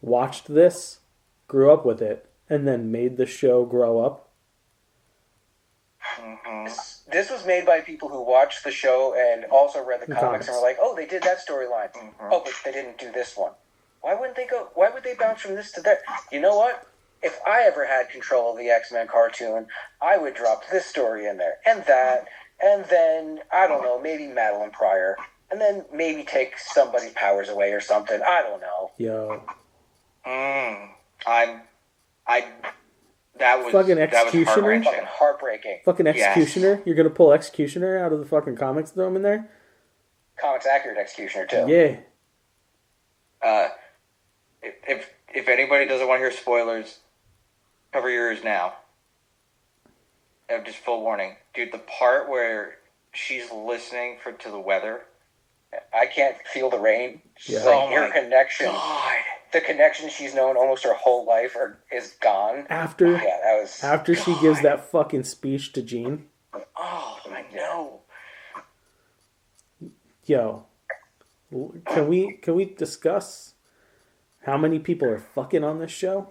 watched this, grew up with it, and then made the show grow up. Mm-hmm. This was made by people who watched the show and also read the comics and were like, "Oh, they did that storyline. Mm-hmm. Oh, but they didn't do this one. Why wouldn't they go? Why would they bounce from this to that? You know what? If I ever had control of the X-Men cartoon, I would drop this story in there and that, and then I don't know, maybe Madeline Pryor, and then maybe take somebody's powers away or something. I don't know." Yo. That was Fucking that was Executioner? heart-wrenching. Fucking heartbreaking. Fucking Executioner? Yes. You're gonna pull Executioner out of the fucking comics, throw him in there? Comics accurate Executioner too. Yeah. If anybody doesn't want to hear spoilers, cover your ears now. Just full warning, dude. The part where she's listening to the weather. I can't feel the rain. She's Yeah. like, your connection. God. The connection she's known almost her whole life is gone. After that was. after she gives that fucking speech to Jean. Oh, I know. Yo. Can we discuss how many people are fucking on this show?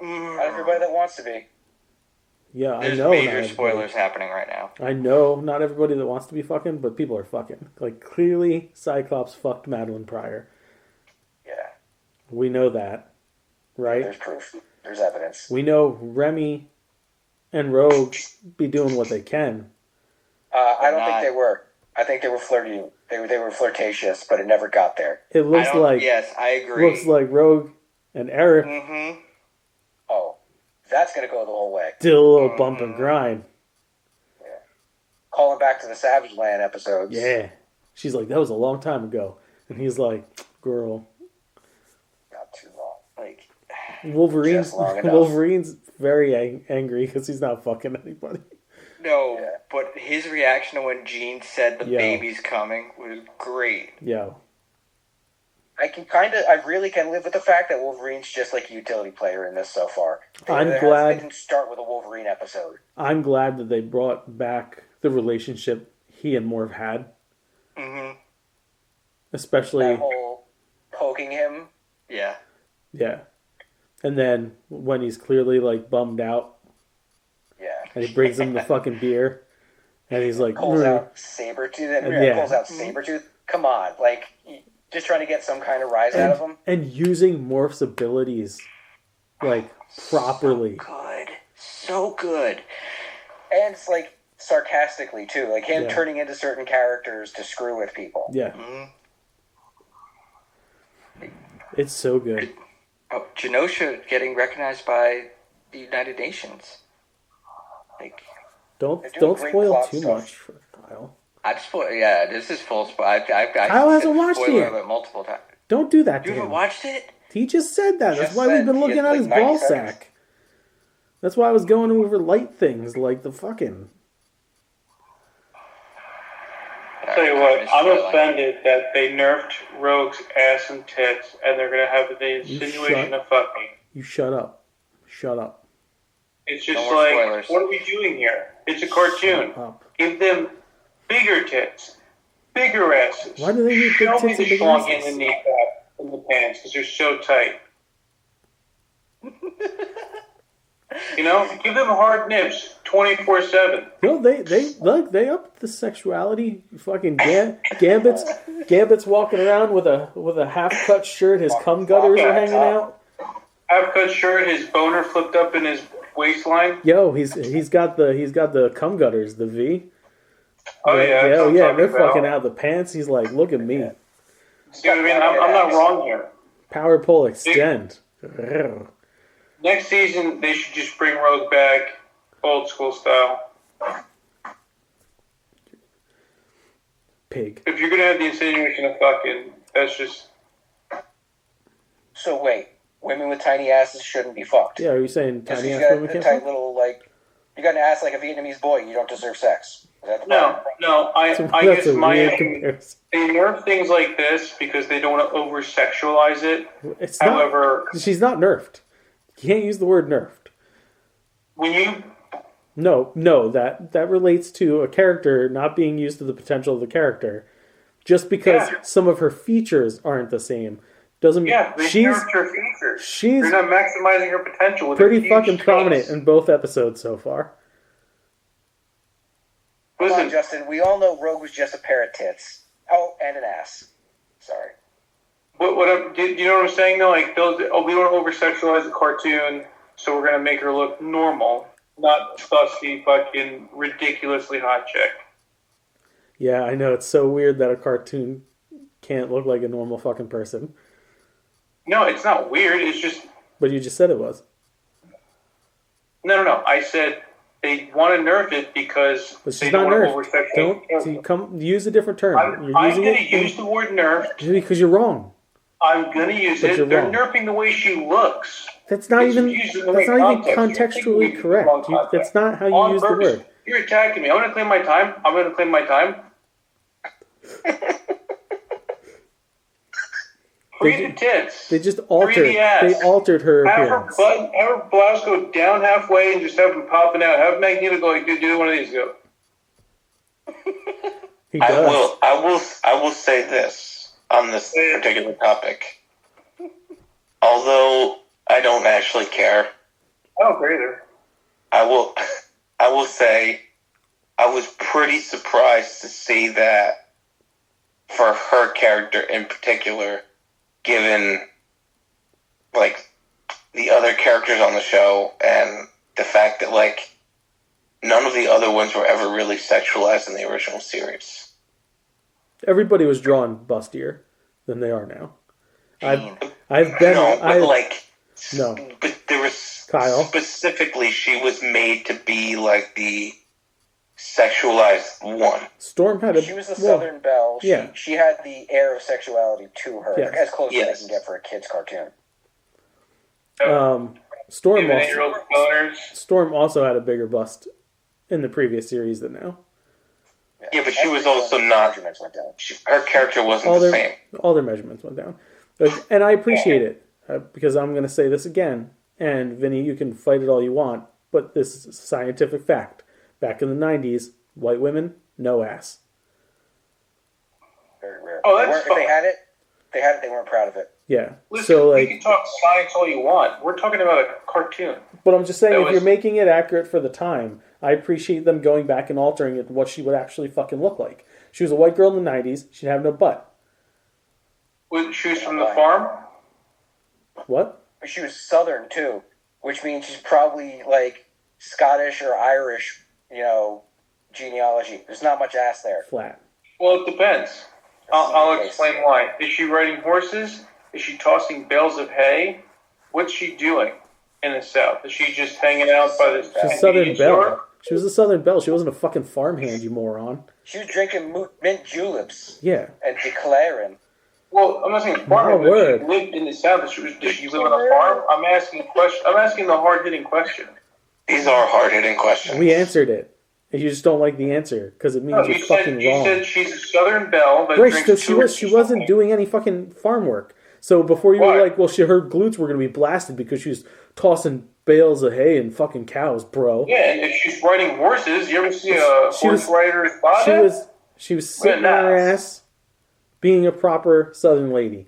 Not everybody that wants to be. Yeah, There's I know. major spoilers happening right now. I know not everybody that wants to be fucking, but people are fucking. Like, clearly, Cyclops fucked Madeline Pryor. Yeah. We know that, right? There's proof. There's evidence. We know Remy and Rogue be doing what they can. I don't think they were. I think they were flirting. They were flirtatious, but it never got there. It looks like Yes, I agree. looks like Rogue and Eric Mm-hmm. Oh, that's gonna go the whole way. did a little bump and grind. Calling back to the Savage Land episodes. Yeah. She's like, that was a long time ago. And he's like, girl. Not too long. Like, Wolverine's Just long enough. Wolverine's very angry because he's not fucking anybody. no, Yeah. but his reaction to when Jean said the Yeah. baby's coming was great. Yo. I really can live with the fact that Wolverine's just like a utility player in this so far. I'm They glad- didn't start with a Wolverine episode. I'm glad that they brought back the relationship he and Morph had. Mm-hmm. Especially, That whole poking him. Yeah. yeah. And then when he's clearly like bummed out Yeah. and he brings him the fucking beer and he's like, Pulls "Mm." out Sabretooth. And Yeah. pulls out Sabretooth. Come on. Like, just trying to get some kind of rise out of him. And using Morph's abilities like properly. Good. So good. And it's like sarcastically too. Like him Yeah. turning into certain characters to screw with people. Yeah. Mm-hmm. It's so good. Oh, Genosha getting recognized by the United Nations. Like, Don't They're doing great spoil plot too stuff. much for Kyle. I've spoiled. Yeah, this is full spoil. I've Kyle hasn't watched it spoiler yet. alert multiple times. Don't do that to You haven't him. watched it? He just said that. That's Just why we've said been he looking had, at like, his 90 ball seconds. sack. That's why I was going over light things like the fucking. I'll tell you what, I'm offended that they nerfed Rogue's ass and tits, and they're gonna have the insinuation shut- of fucking. You shut up. Shut up. It's just No more like, spoilers. what are we doing here? It's a cartoon. Shut up. Give them bigger tits, bigger asses. Why do they need big Show me tits the and big schlong in asses? the kneecap and the pants because they're so tight. You know, give them hard nips 24/7. No, they upped the sexuality. Fucking Gambit's walking around with a half cut shirt. His cum gutters are hanging out. Half cut shirt, his boner flipped up in his waistline. Yo, he's got the cum gutters, the V. Oh yeah, that's what I'm yeah, talking they're about. fucking out of the pants. He's like, look at me. See what I mean? I'm not wrong here. Power pull extend. Next season, they should just bring Rogue back, old school style. Pig. If you're gonna have the insinuation of fucking, that's just So wait, women with tiny asses shouldn't be fucked. Yeah, are you saying Just tiny because ass you women got a can't tight fuck? little, like, you got an ass like a Vietnamese boy, you don't deserve sex. Is that the no. problem? I That's guess a my weird comparison. they nerf things like this because they don't want to over sexualize it. It's However, not. She's not nerfed. You can't use the word nerfed. when you No, that relates to a character not being used to the potential of the character. Just because some of her features aren't the same doesn't mean they nerfed her features. she's They're not maximizing her potential. With pretty her fucking huge prominent face. in both episodes so far. Come on, Listen, Justin. We all know Rogue was just a pair of tits. Oh, and an ass. Sorry. do you know what I'm saying though? Like, we don't over-sexualize the cartoon, so we're gonna make her look normal, not busty, fucking ridiculously hot chick. Yeah, I know, it's so weird that a cartoon can't look like a normal fucking person. No, it's not weird. It's just But you just said it was. no. I said they want to nerf it because But they she's don't not want to nerfed. over-sexualize. Don't use a different term. I'm You're going using to it use the word nerfed. because you're wrong. I'm going to use But it. you're They're wrong. nerfing the way she looks. That's not It's even used in the that's right not even context. You're thinking contextually the correct. wrong context. That's not how you On use the purpose. word. You're attacking me. I'm going to claim my time. Free the tits. They just Free altered. the ass. They altered her Have appearance. have her blouse go down halfway and just have them popping out. Have Magneto go like, do one of these. Go. He does. I will say this on this particular topic. Although I don't actually care, I don't care either. I will say I was pretty surprised to see that for her character in particular, given like the other characters on the show and the fact that like none of the other ones were ever really sexualized in the original series. Everybody was drawn bustier than they are now. I've been No, but no. But there was Kyle. specifically she was made to be like the sexualized one. Storm had a She was the Southern Belle. She had the air of sexuality to her, Yes. as close as Yes. they can get for a kid's cartoon. Storm Even 8-year-old boners. Storm also had a bigger bust in the previous series than now. Yeah, but she was also not. Measurements went down. Her character wasn't the same. All their measurements went down. And I appreciate it, because I'm going to say this again, and Vinny, you can fight it all you want, but this is a scientific fact. Back in the 90s, white women, no ass. Very rare. Oh, that's If they had it, they weren't proud of it. Yeah. Listen, So, you can talk science all you want. We're talking about a cartoon. but I'm just saying, That if you're was- making it accurate for the time, I appreciate them going back and altering it to what she would actually fucking look like. She was a white girl in the 90s, she'd have no butt. She was from the farm. What? She was Southern too, which means she's probably like Scottish or Irish, genealogy. There's not much ass there. Flat. Well, it depends. I'll explain why. Is she riding horses? Is she tossing bales of hay? What's she doing in the South? Is she just hanging out by the She's a Southern convenience Belle. store? She was a Southern Belle. She wasn't a fucking farmhand, you moron. She was drinking mint juleps Yeah. and declaring. Well, I'm not saying My farmer, but word. she lived in the South. Did she live on a farm? I'm asking the hard-hitting question. These are hard-hitting questions. We answered it. And you just don't like the answer, because it means No, you're you fucking wrong. said she's a Southern Belle that Right, drinks so she Tuborg wasn't doing any fucking farm work. So before you Why? were like, well, her glutes were going to be blasted because she was tossing bales of hay and fucking cows, bro. Yeah, and if she's riding horses, you ever see a She horse was- rider's body? She was sitting on her ass, being a proper Southern lady.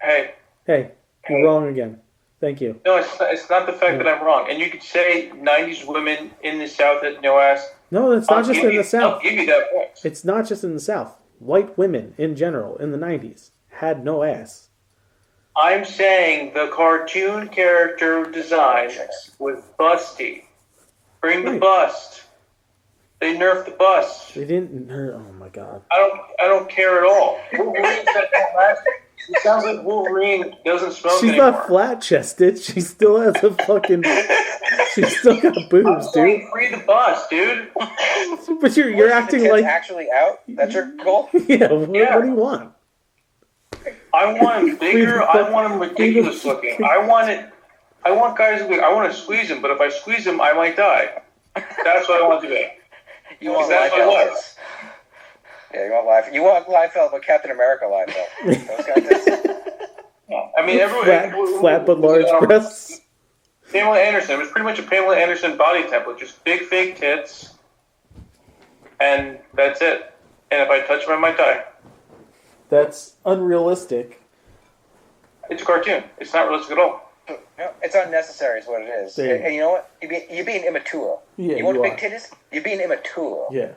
Hey, Hey, you're wrong again. Thank you. no, it's not the fact that I'm wrong. And you could say 90s women in the South had no ass. No, it's not just in the I'll South. give you that point. It's not just in the South. White women in general in the 90s had no ass. I'm saying the cartoon character design was busty. Bring the Right. bust. They nerfed the bust. They didn't. Oh my god. I don't care at all. Wolverine said that last week. It sounds like Wolverine doesn't smoke She's anymore. not flat chested. She still has a fucking. She's still got I'm boobs, dude. saying free the bust, dude. But you're acting The kid's like. actually out. That's your goal. Yeah, what do you want? I want him bigger. I want him ridiculous looking. I want guys to be. I want to squeeze him, but if I squeeze him, I might die. That's what I want to be. You want That's what I Liefeld. want. Yeah, you want Liefeld. You want Liefeld, but Captain America Liefeld. Those guys. Yeah. I mean, Flat but large breasts. Pamela Anderson. It was pretty much a Pamela Anderson body template. Just big fake tits. And that's it. And if I touch them, I might die. That's unrealistic. It's a cartoon. It's not realistic at all. No, it's unnecessary is what it is. And you know what? You're being immature. Yeah, you want you big are. titties? You're being immature. Yeah.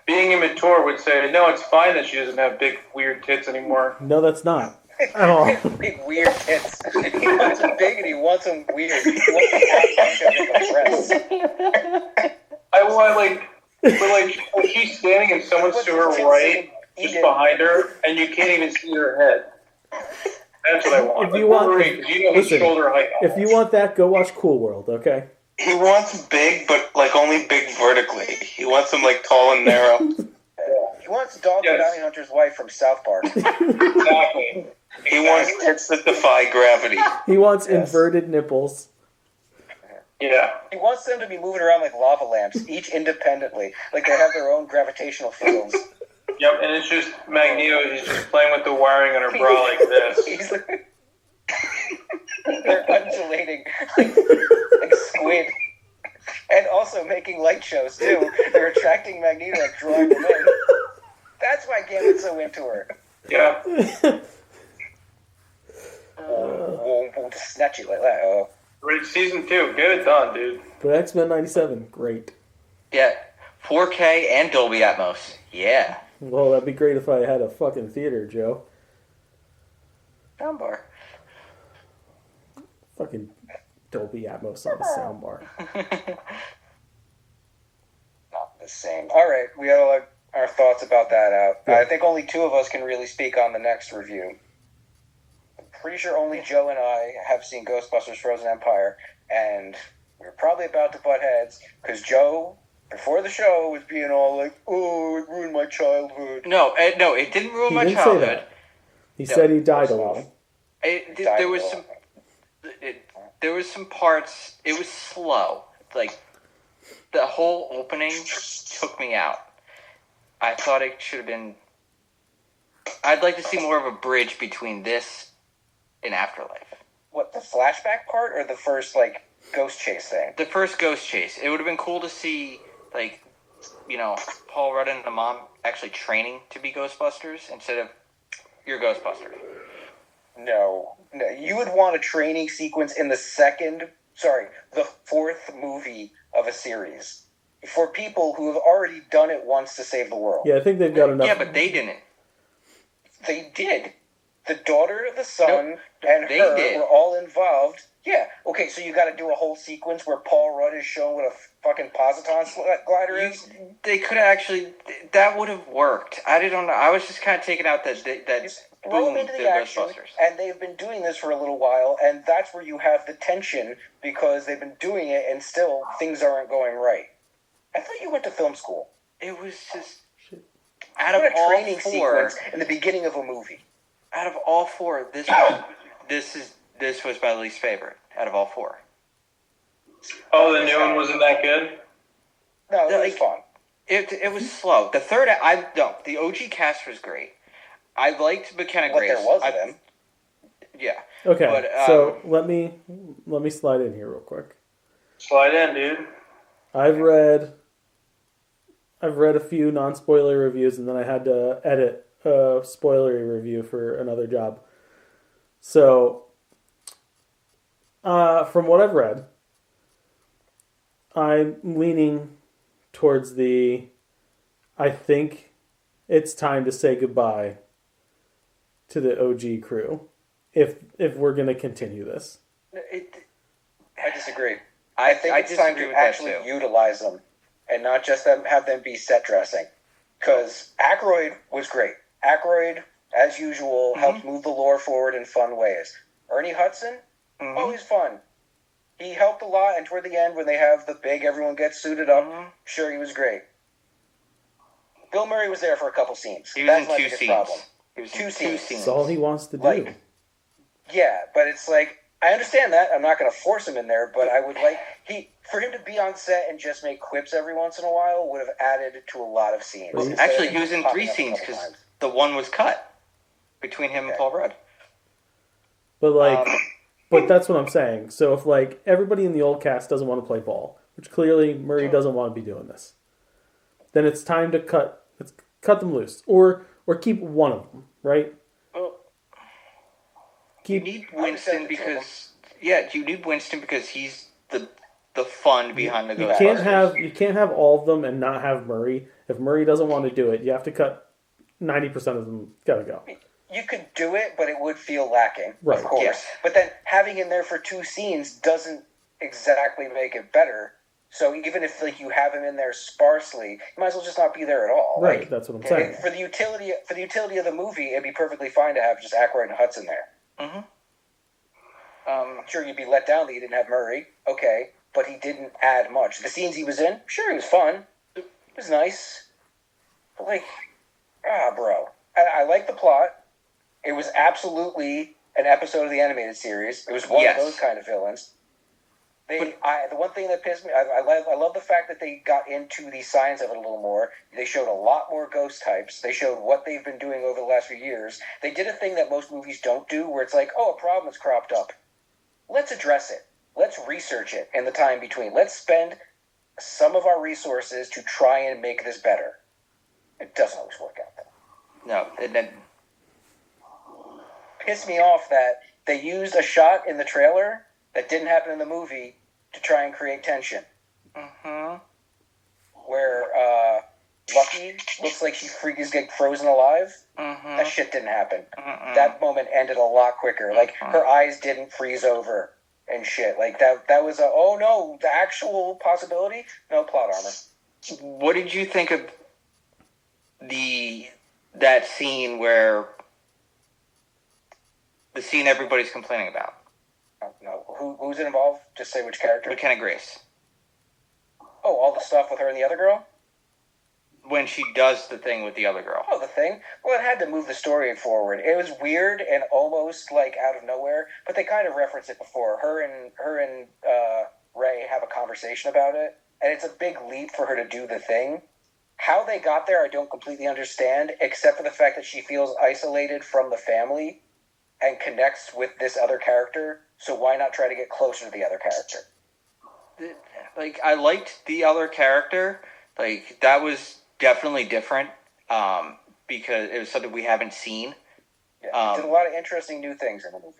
Being immature would say, no, it's fine that she doesn't have big, weird tits anymore. No, that's not. At all. Big weird tits. He wants them big and he wants them weird. He wants them half breasts. I want, like she's standing and someone's to her right, just behind her, and you can't even see her head. That's what I want. If you want, his shoulder height. If you want that, go watch Cool World, okay? He wants big, but like only big vertically. He wants them like tall and narrow. He wants Dog the Bounty Hunter's wife from South Park. Exactly. He wants tits that defy gravity. He wants inverted nipples. Yeah. He wants them to be moving around like lava lamps, each independently, like they have their own gravitational fields. Yep, and it's just Magneto. He's just playing with the wiring on her bra like this. He's like, they're undulating like squid. And also making light shows, too. They're attracting Magneto and drawing them in. That's why Gambit's so into her. Yeah. We'll just snatch you like that. Oh. Ready season 2. Get it done, dude. But X-Men 97, great. Yeah, 4K and Dolby Atmos. Yeah. Well, that'd be great if I had a fucking theater, Joe. Soundbar. Fucking Dolby Atmos on the soundbar. Not the same. All right, we got all our thoughts about that out. Yeah. I think only two of us can really speak on the next review. I'm pretty sure only Joe and I have seen Ghostbusters Frozen Empire, and we're probably about to butt heads, because Joe, before the show, was being all like, oh, it ruined my childhood. No, it didn't ruin He my didn't say childhood. that. He said he died alone. There was some parts. It was slow. Like the whole opening took me out. I thought it should have been. I'd like to see more of a bridge between this and Afterlife. What, the flashback part or the first, like, ghost chase thing? The first ghost chase. It would have been cool to see, like, Paul Rudd and the mom actually training to be Ghostbusters instead of you're Ghostbusters. No. You would want a training sequence in the fourth movie of a series. For people who have already done it once to save the world. Yeah, I think they've got enough. Yeah, but they didn't. They did. The daughter, the son, and they her did. were all involved. Yeah. Okay, so you got to do a whole sequence where Paul Rudd is shown what a fucking Positon glider is? They could have actually. That would have worked. I don't know. I was just kind of taking out that Throw them boom, into the the action, Ghostbusters. and they've been doing this for a little while, and that's where you have the tension, because they've been doing it, and still things aren't going right. I thought you went to film school. It was just Out out of a all training four. sequence in the beginning of a movie. Out of all four, this was my least favorite. Out of all four. Oh, the new one wasn't that good? No, it was fun. It was slow. The third, the OG cast was great. I liked McKenna What Grace. there was of them. Yeah. Okay, But, so let me slide in here real quick. Slide in, dude. I've read a few non-spoiler reviews, and then I had to edit a spoilery review for another job. So, from what I've read, I'm leaning towards I think it's time to say goodbye to the OG crew if we're going to continue this. I disagree. I think it's time disagree to with that, actually too. utilize them, and not just have them be set dressing. Because Aykroyd was great. Aykroyd, as usual, helped move the lore forward in fun ways. Ernie Hudson, always fun. He helped a lot, and toward the end, when they have the big, everyone gets suited up, sure, he was great. Bill Murray was there for a couple scenes. He was That's in my two biggest scenes. problem. He was Two in scenes. That's all he wants to do. Like, yeah, but it's like, I understand that. I'm not going to force him in there, but I would like for him to be on set and just make quips every once in a while would have added to a lot of scenes. Well, instead Actually, of he was in popping 3 up a scenes couple because times. the one was cut. between him and Paul Rudd. But like, Um, but that's what I'm saying. So if like everybody in the old cast doesn't want to play ball, which clearly Murray doesn't want to be doing this, then it's time to cut them loose, or keep one of them, right? Well, Keep you need I would say Winston the two of them. because you need Winston because he's the fun behind the you Ghostbusters. you can't have all of them and not have Murray. If Murray doesn't want to do it, you have to cut 90% of them. Gotta go. You could do it, but it would feel lacking, Right. of course. Yes. But then having him there for 2 scenes doesn't exactly make it better. So even if like you have him in there sparsely, you might as well just not be there at all. Right. Like, That's what I'm saying. for the utility of the movie, it'd be perfectly fine to have just Aykroyd and Hudson there. Mm-hmm. I'm sure you'd be let down that you didn't have Murray. Okay, but he didn't add much. The scenes he was in, sure, he was fun. It was nice. But like, bro. I like the plot. It was absolutely an episode of the animated series. It was one Yes. of those kind of villains. The one thing that pissed me, I love the fact that they got into the science of it a little more. They showed a lot more ghost types. They showed what they've been doing over the last few years. They did a thing that most movies don't do, where it's like, oh, a problem has cropped up. Let's address it. Let's research it in the time between. Let's spend some of our resources to try and make this better. It doesn't always work out, though. No, and then Pissed me off that they used a shot in the trailer that didn't happen in the movie to try and create tension. mhm. Where Lucky looks like she is getting frozen alive. Mhm. That shit didn't happen. Mm-mm. That moment ended a lot quicker. Like, Mhm. her eyes didn't freeze over and shit. Like, that was a, oh no, the actual possibility? No plot armor. What did you think of that scene where the scene everybody's complaining about? No. Who's it involved? Just say which character. McKenna Grace. Oh, all the stuff with her and the other girl? When she does the thing with the other girl. Oh, the thing? Well, it had to move the story forward. It was weird and almost like out of nowhere, but they kind of referenced it before. Her and Ray have a conversation about it, and it's a big leap for her to do the thing. How they got there, I don't completely understand, except for the fact that she feels isolated from the family and connects with this other character, so why not try to get closer to the other character? Like, I liked the other character. Like, that was definitely different because it was something we haven't seen. Yeah, did a lot of interesting new things in the movie.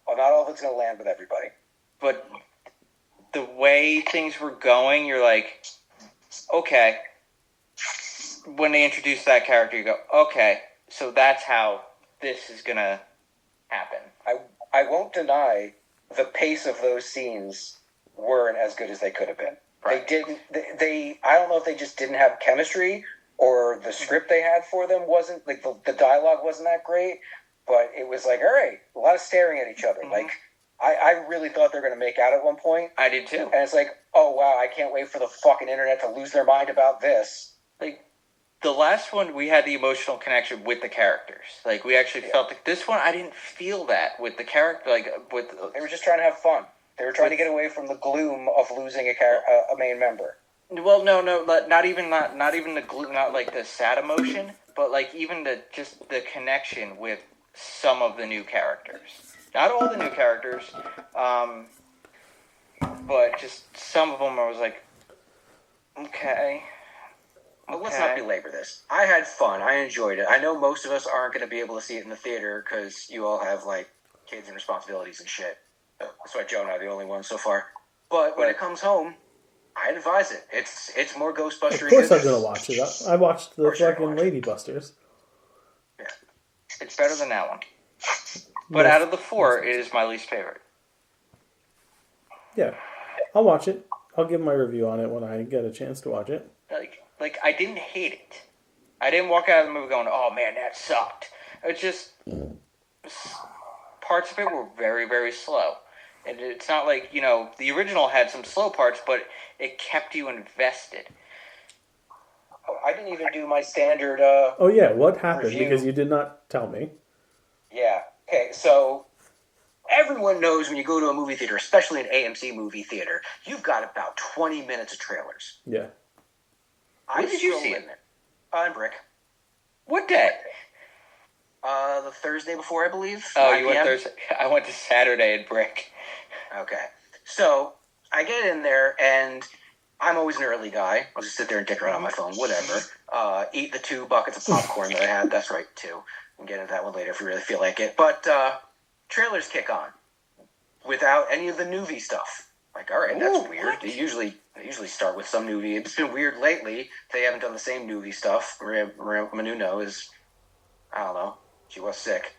Well, not all of it's going to land with everybody. But the way things were going, you're like, okay. When they introduce that character, you go, okay, so that's how this is going to happen. I won't deny the pace of those scenes weren't as good as they could have been. Right. They didn't. They I don't know if they just didn't have chemistry or the script they had for them wasn't like the dialogue wasn't that great. But it was like, all right, a lot of staring at each other. Mm-hmm. Like I really thought they were going to make out at one point, I did too. and it's like, oh wow, I can't wait for the fucking internet to lose their mind about this. Like, the last one, we had the emotional connection with the characters. Like, we actually felt like this one, I didn't feel that with the character. Like, with They were just trying to have fun. They were trying to get away from the gloom of losing a main member. well, no, not even the glue, not like the sad emotion, but like even the connection with some of the new characters. Not all the new characters, but just some of them. I was like, okay. But let's not belabor this. I had fun. I enjoyed it. I know most of us aren't going to be able to see it in the theater because you all have like kids and responsibilities and shit. That's why Joe and I are the only ones so far. But when it comes home, I'd advise it. It's more Ghostbusters. Of course I'm going to watch it. I watched the Of course you're fucking gonna watch Ladybusters. Yeah. It's better than that one. But Yes. out of the four, it is my least favorite. Yeah. I'll watch it. I'll give my review on it when I get a chance to watch it. Like I didn't hate it. I didn't walk out of the movie going, "Oh man, that sucked." It's just parts of it were very, very slow, and it's not like the original had some slow parts, but it kept you invested. Oh, I didn't even do my standard. Oh yeah, what happened? Review. Because you did not tell me. Yeah. Okay. So everyone knows when you go to a movie theater, especially an AMC movie theater, you've got about 20 minutes of trailers. Yeah. When did you see it? In Brick. What day? The Thursday before, I believe. Oh, 9 you went p.m.? Thursday. I went to Saturday at Brick. Okay. So I get in there, and I'm always an early guy. I'll just sit there and dick around on my phone, whatever. Eat the 2 buckets of popcorn that I had. That's right, 2. We'll get into that one later if we really feel like it. But trailers kick on without any of the newbie stuff. Like, all right, that's weird. They usually start with some newbie. It's been weird lately. They haven't done the same newbie stuff. Maria Menounos is, I don't know, she was sick.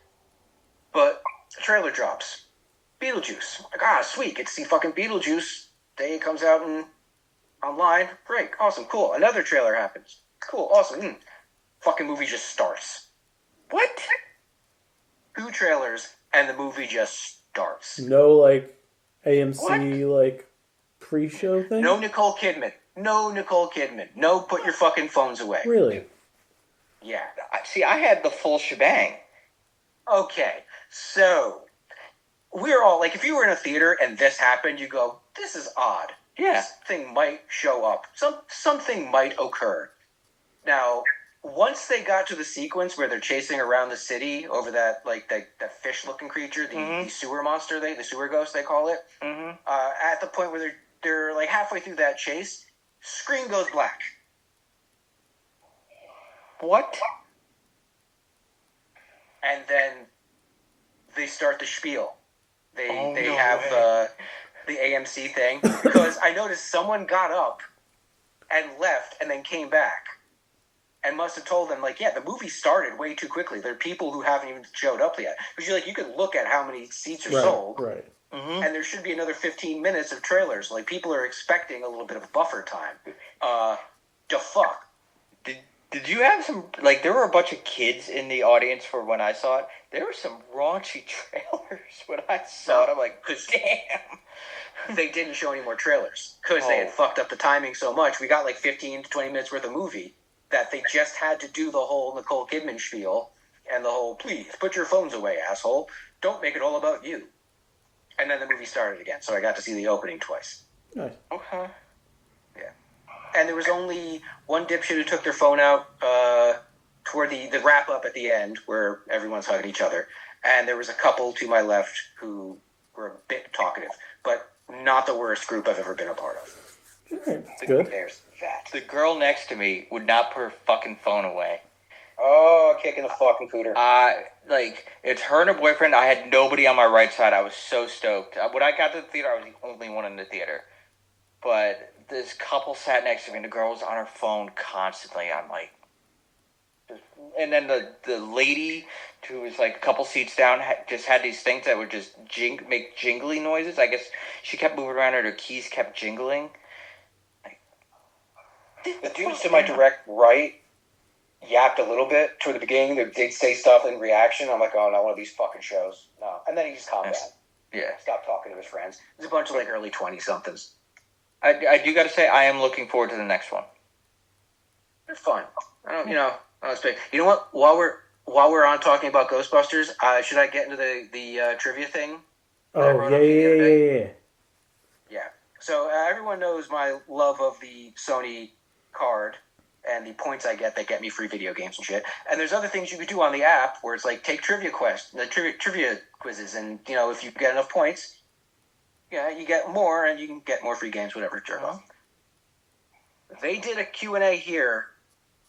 But the trailer drops. Beetlejuice. Like, sweet. Get to see fucking Beetlejuice. Day it comes out online. Great. Awesome. Cool. Another trailer happens. Cool. Awesome. Fucking movie just starts. What? 2 trailers, and the movie just starts. No, like, AMC, like, pre-show thing? No Nicole Kidman. No, put your fucking phones away. Really? Yeah. See, I had the full shebang. Okay. So, we're all, like, if you were in a theater and this happened, you go, this is odd. Yeah. This thing might show up. Something might occur. Now, once they got to the sequence where they're chasing around the city over that, like, that fish-looking creature, the sewer monster, the sewer ghost, they call it, at the point where they're like halfway through that chase, screen goes black. What? And then they start the spiel. They no have the AMC thing, because I noticed someone got up and left and then came back. And must have told them, like, yeah, the movie started way too quickly. There are people who haven't even showed up yet. Because you can look at how many seats are sold, Right. and there should be another 15 minutes of trailers. Like, people are expecting a little bit of buffer time. The fuck? Did you have some, like, there were a bunch of kids in the audience for when I saw it. There were some raunchy trailers when I saw it. I'm like, damn. They didn't show any more trailers. Because they had fucked up the timing so much. We got like 15 to 20 minutes worth of movie that they just had to do the whole Nicole Kidman spiel and the whole, please, put your phones away, asshole. Don't make it all about you. And then the movie started again, so I got to see the opening twice. Nice. Okay. Yeah. And there was only one dipshit who took their phone out toward the wrap-up at the end, where everyone's hugging each other. And there was a couple to my left who were a bit talkative, but not the worst group I've ever been a part of. Alright, that's good. There's that. The girl next to me would not put her fucking phone away. Oh, kicking the fucking cooter. Like, it's her and her boyfriend. I had nobody on my right side. I was so stoked. When I got to the theater, I was the only one in the theater. But this couple sat next to me, and the girl was on her phone constantly. I'm like... And then the lady, who was like a couple seats down, just had these things that would just make jingly noises. I guess she kept moving around and her keys kept jingling. The dudes to my direct right yapped a little bit toward the beginning. They'd say stuff in reaction. I'm like, oh, not one of these fucking shows. No. And then he just calmed down. Yeah. Stopped talking to his friends. There's a bunch of like early 20-somethings. I do got to say, I am looking forward to the next one. They're fun. I don't, you know what? While we're on talking about Ghostbusters, should I get into the trivia thing? Oh, yeah. Yeah. So everyone knows my love of the Sony card and the points I get that get me free video games and shit. And there's other things you could do on the app where it's like take trivia quizzes, and if you get enough points, you get more, and you can get more free games, whatever. Jerk off. They did a Q&A here.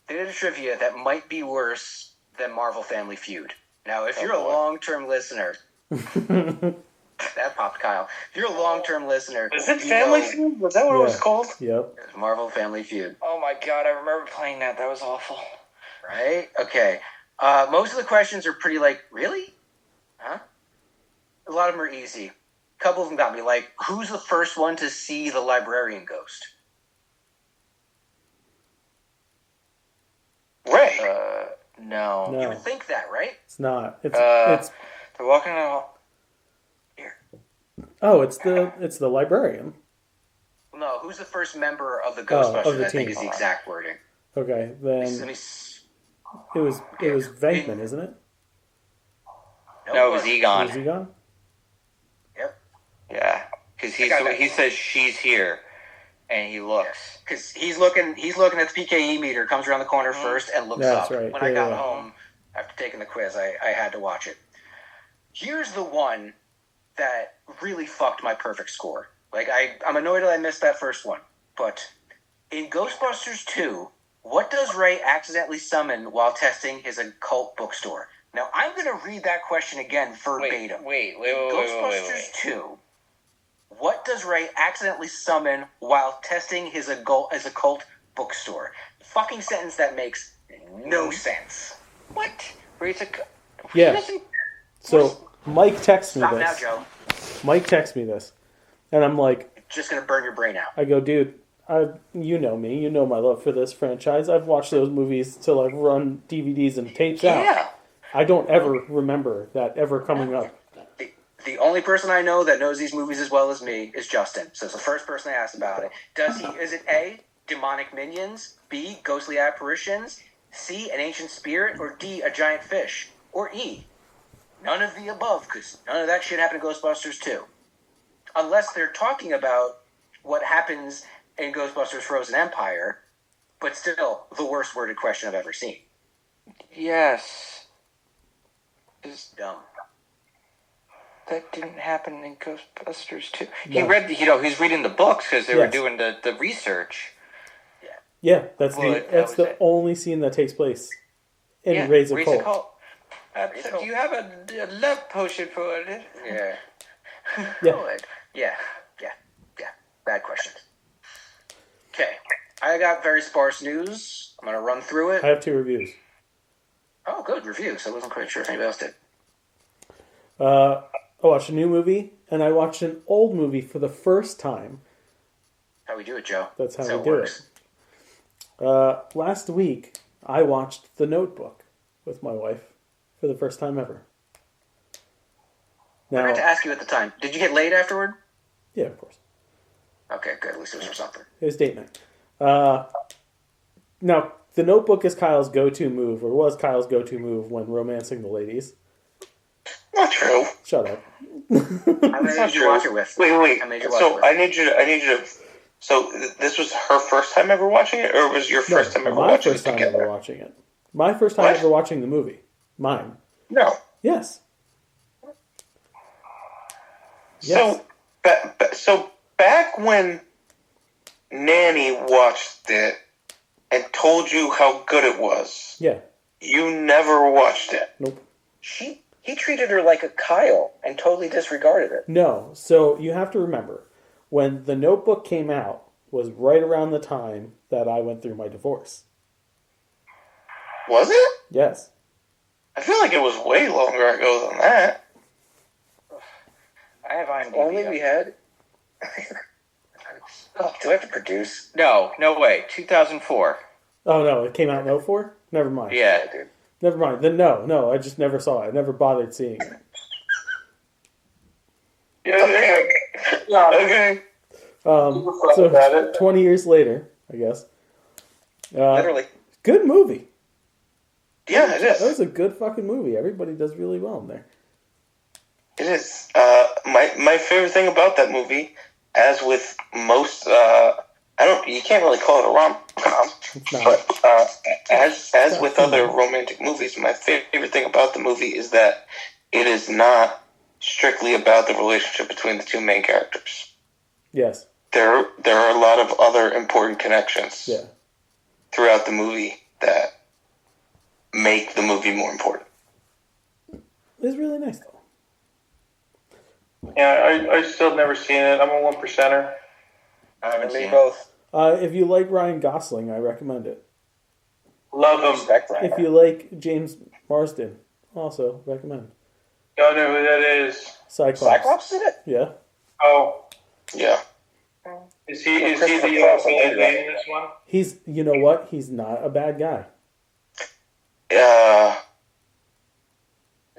They did a trivia that might be worse than Marvel Family Feud. Now, if you're a long-term listener, that popped Kyle. If you're a long-term listener, Is it Family Feud? Was that what it was called? Yep. It's Marvel Family Feud. Oh my god, I remember playing that. That was awful. Right? Okay. Most of the questions are pretty like, really? Huh? A lot of them are easy. A couple of them got me like, who's the first one to see the librarian ghost? Ray. No. You No, would think that, right? it's not. It's They're walking in the hall. it's the librarian. No, who's the first member of the Ghostbusters? of the I think team. is the exact wording. Okay, Let then me it was Venkman, isn't it? No, it was Egon. Was he gone? Yep. Yeah, because he says she's here, and he looks. Because he's looking at the PKE meter, comes around the corner first, and looks That's up. right. When I got home, after taking the quiz, I had to watch it. Here's the one that really fucked my perfect score. Like, I'm annoyed that I missed that first one. But in Ghostbusters 2, what does Ray accidentally summon while testing his occult bookstore? Now, I'm going to read that question again verbatim. Wait. Ghostbusters 2, what does Ray accidentally summon while testing his occult bookstore? Fucking sentence that makes no sense. What? Ray's a... Yeah. He doesn't... So Mike texts me Stop now, this. Joe. Mike texts me this, and I'm like, It's just going to burn your brain out. I go, dude, you know me, you know my love for this franchise. I've watched those movies till I've run DVDs and tapes out. Yeah. I don't ever remember that ever coming up. The only person I know that knows these movies as well as me is Justin. So it's the first person I asked about it. Is it A, demonic minions, B, ghostly apparitions, C, an ancient spirit, or D, a giant fish, or E, none of the above, because none of that shit happened in Ghostbusters 2. Unless they're talking about what happens in Ghostbusters Frozen Empire, but still the worst worded question I've ever seen. Yes. It's dumb. That didn't happen in Ghostbusters 2. No. He read, he's reading the books because they were Yes. doing the research. Yeah, that's Well, the that was the it. only scene that takes place in Ray's Occult. Do you have a love potion for it? Yeah. Yeah. Good. Yeah. Bad questions. Okay. I got very sparse news. I'm going to run through it. I have 2 reviews. Oh, good. Reviews. I wasn't quite sure if anybody else did. I watched a new movie, and I watched an old movie for the first time. How we do it, Joe. That's how it we do works. it. Last week, I watched The Notebook with my wife for the first time ever. I Now, meant to ask you at the time. Did you get laid afterward? yeah, of course. Okay, good. At least it was for something. It was date night. Now, The Notebook is Kyle's go-to move, or was Kyle's go-to move when romancing the ladies. Not true. Shut up. How many did you watch it with? Wait. How many did you watch it So with? I need you to. So this was her first time ever watching it, or was your first time ever my watching first it time together? ever watching it. My first time What? ever watching the movie. Mine. No. Yes. Yes. So back when Nanny watched it and told you how good it was, Yeah. you never watched it. Nope. He treated her like a Kyle and totally disregarded it. No. So you have to remember, when The Notebook came out was right around the time that I went through my divorce. Was it? Yes. I feel like it was way longer ago than that. I have IMDb. Only up. we had... Oh, do I have to produce? No way. 2004. Oh, no, it came out in 04? Never mind. Yeah. Dude. Never mind. Then no, I just never saw it. I never bothered seeing it. Okay. Okay. So 20 years later, I guess. Literally. Good movie. Yeah, it That was is. a good fucking movie. Everybody does really well in there. It is. My favorite thing about that movie, as with most, you can't really call it a rom-com, It's not. but as with other romantic movies, my favorite thing about the movie is that it is not strictly about the relationship between the two main characters. Yes. There are a lot of other important connections Yeah. throughout the movie that make the movie more important. It was really nice, though. Yeah, I still never seen it. I'm a 1%er. I haven't seen seen it. both. If you like Ryan Gosling, I recommend it. Love him. Respect Ryan. If you like James Marsden, also recommend. Don't know who that is. Cyclops. Cyclops did it? Yeah. Oh, Yeah. is he the Christopher bad Cross, I lead like that. in this one? He's, you know what? He's not a bad guy.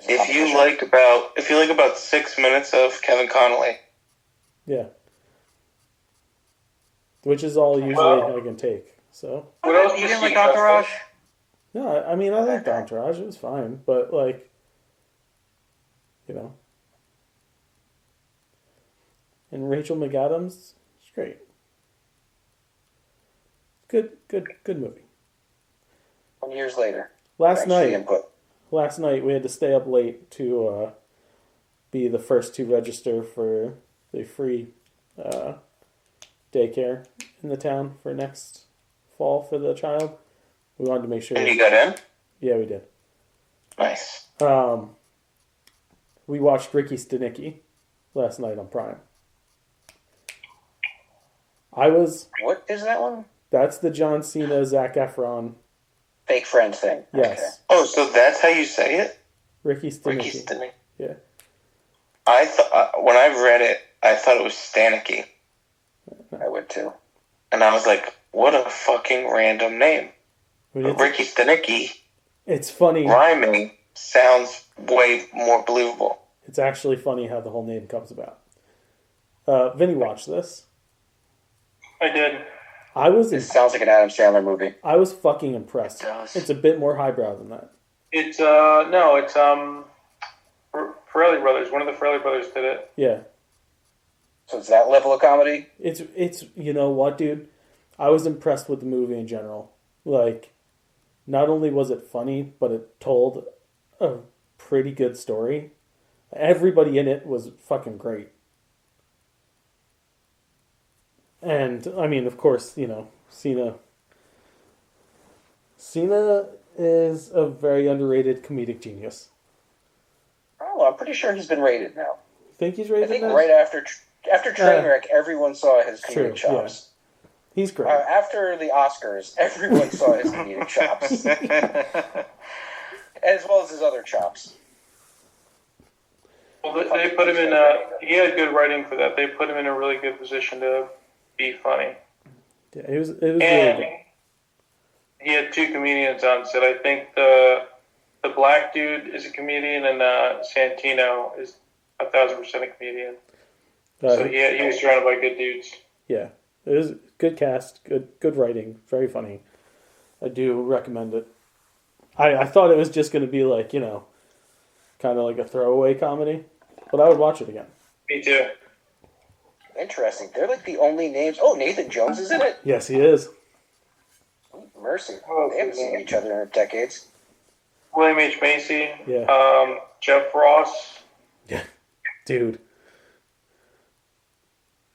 If you like about 6 minutes of Kevin Connolly, Yeah. Which is all usually Well- I can take. So, What else You is didn't like he Entourage? no, I mean, I liked Entourage. It was fine. But, like, you know. And Rachel McAdams, it's great. Good movie. 20 years later. Last Thanks for the night, input. last night we had to stay up late to be the first to register for the free daycare in the town for next fall for the child. We wanted to make sure. And you got in? Yeah, we did. Nice. We watched Ricky Stenicki last night on Prime. What is that one? That's the John Cena, Zac Efron. Fake friend thing. Yes. Okay. Oh, so that's how you say it? Ricky Stenicki. Ricky Stenicki. Yeah. I thought when I read it, I thought it was Stanicky, I would too. and I was like, "What a fucking random name." But Ricky Stenicki It's funny. rhyming sounds way more believable. It's actually funny how the whole name comes about. Vinny watched this. I did. This sounds like an Adam Sandler movie. I was fucking impressed. It does. It's a bit more highbrow than that. It's Farrelly Brothers. One of the Farrelly Brothers did it. Yeah. So it's that level of comedy? It's you know what, dude? I was impressed with the movie in general. Like, not only was it funny, but it told a pretty good story. Everybody in it was fucking great. And, I mean, of course, you know, Cena is a very underrated comedic genius. Oh, I'm pretty sure he's been rated now. Think he's I rated think now? right after Trainwreck, everyone saw his comedic True, yeah. chops. He's great. After the Oscars, everyone saw his comedic chops. As well as his other chops. Well, they put him in he had good writing for that. They put him in a really good position to be funny. Yeah, it was really And good. he had two comedians on set. I think the black dude is a comedian, and Santino is 1,000% a comedian. So he was surrounded by good dudes. Yeah, it was good cast, good writing, very funny. I do recommend it. I thought it was just going to be like, you know, kind of like a throwaway comedy, but I would watch it again. Me too. Interesting. They're like the only names. Oh, Nathan Jones is in it? Yes, he is. Mercy. Oh, They haven't seen each other in decades. William H. Macy. Yeah. Jeff Ross. Yeah, dude.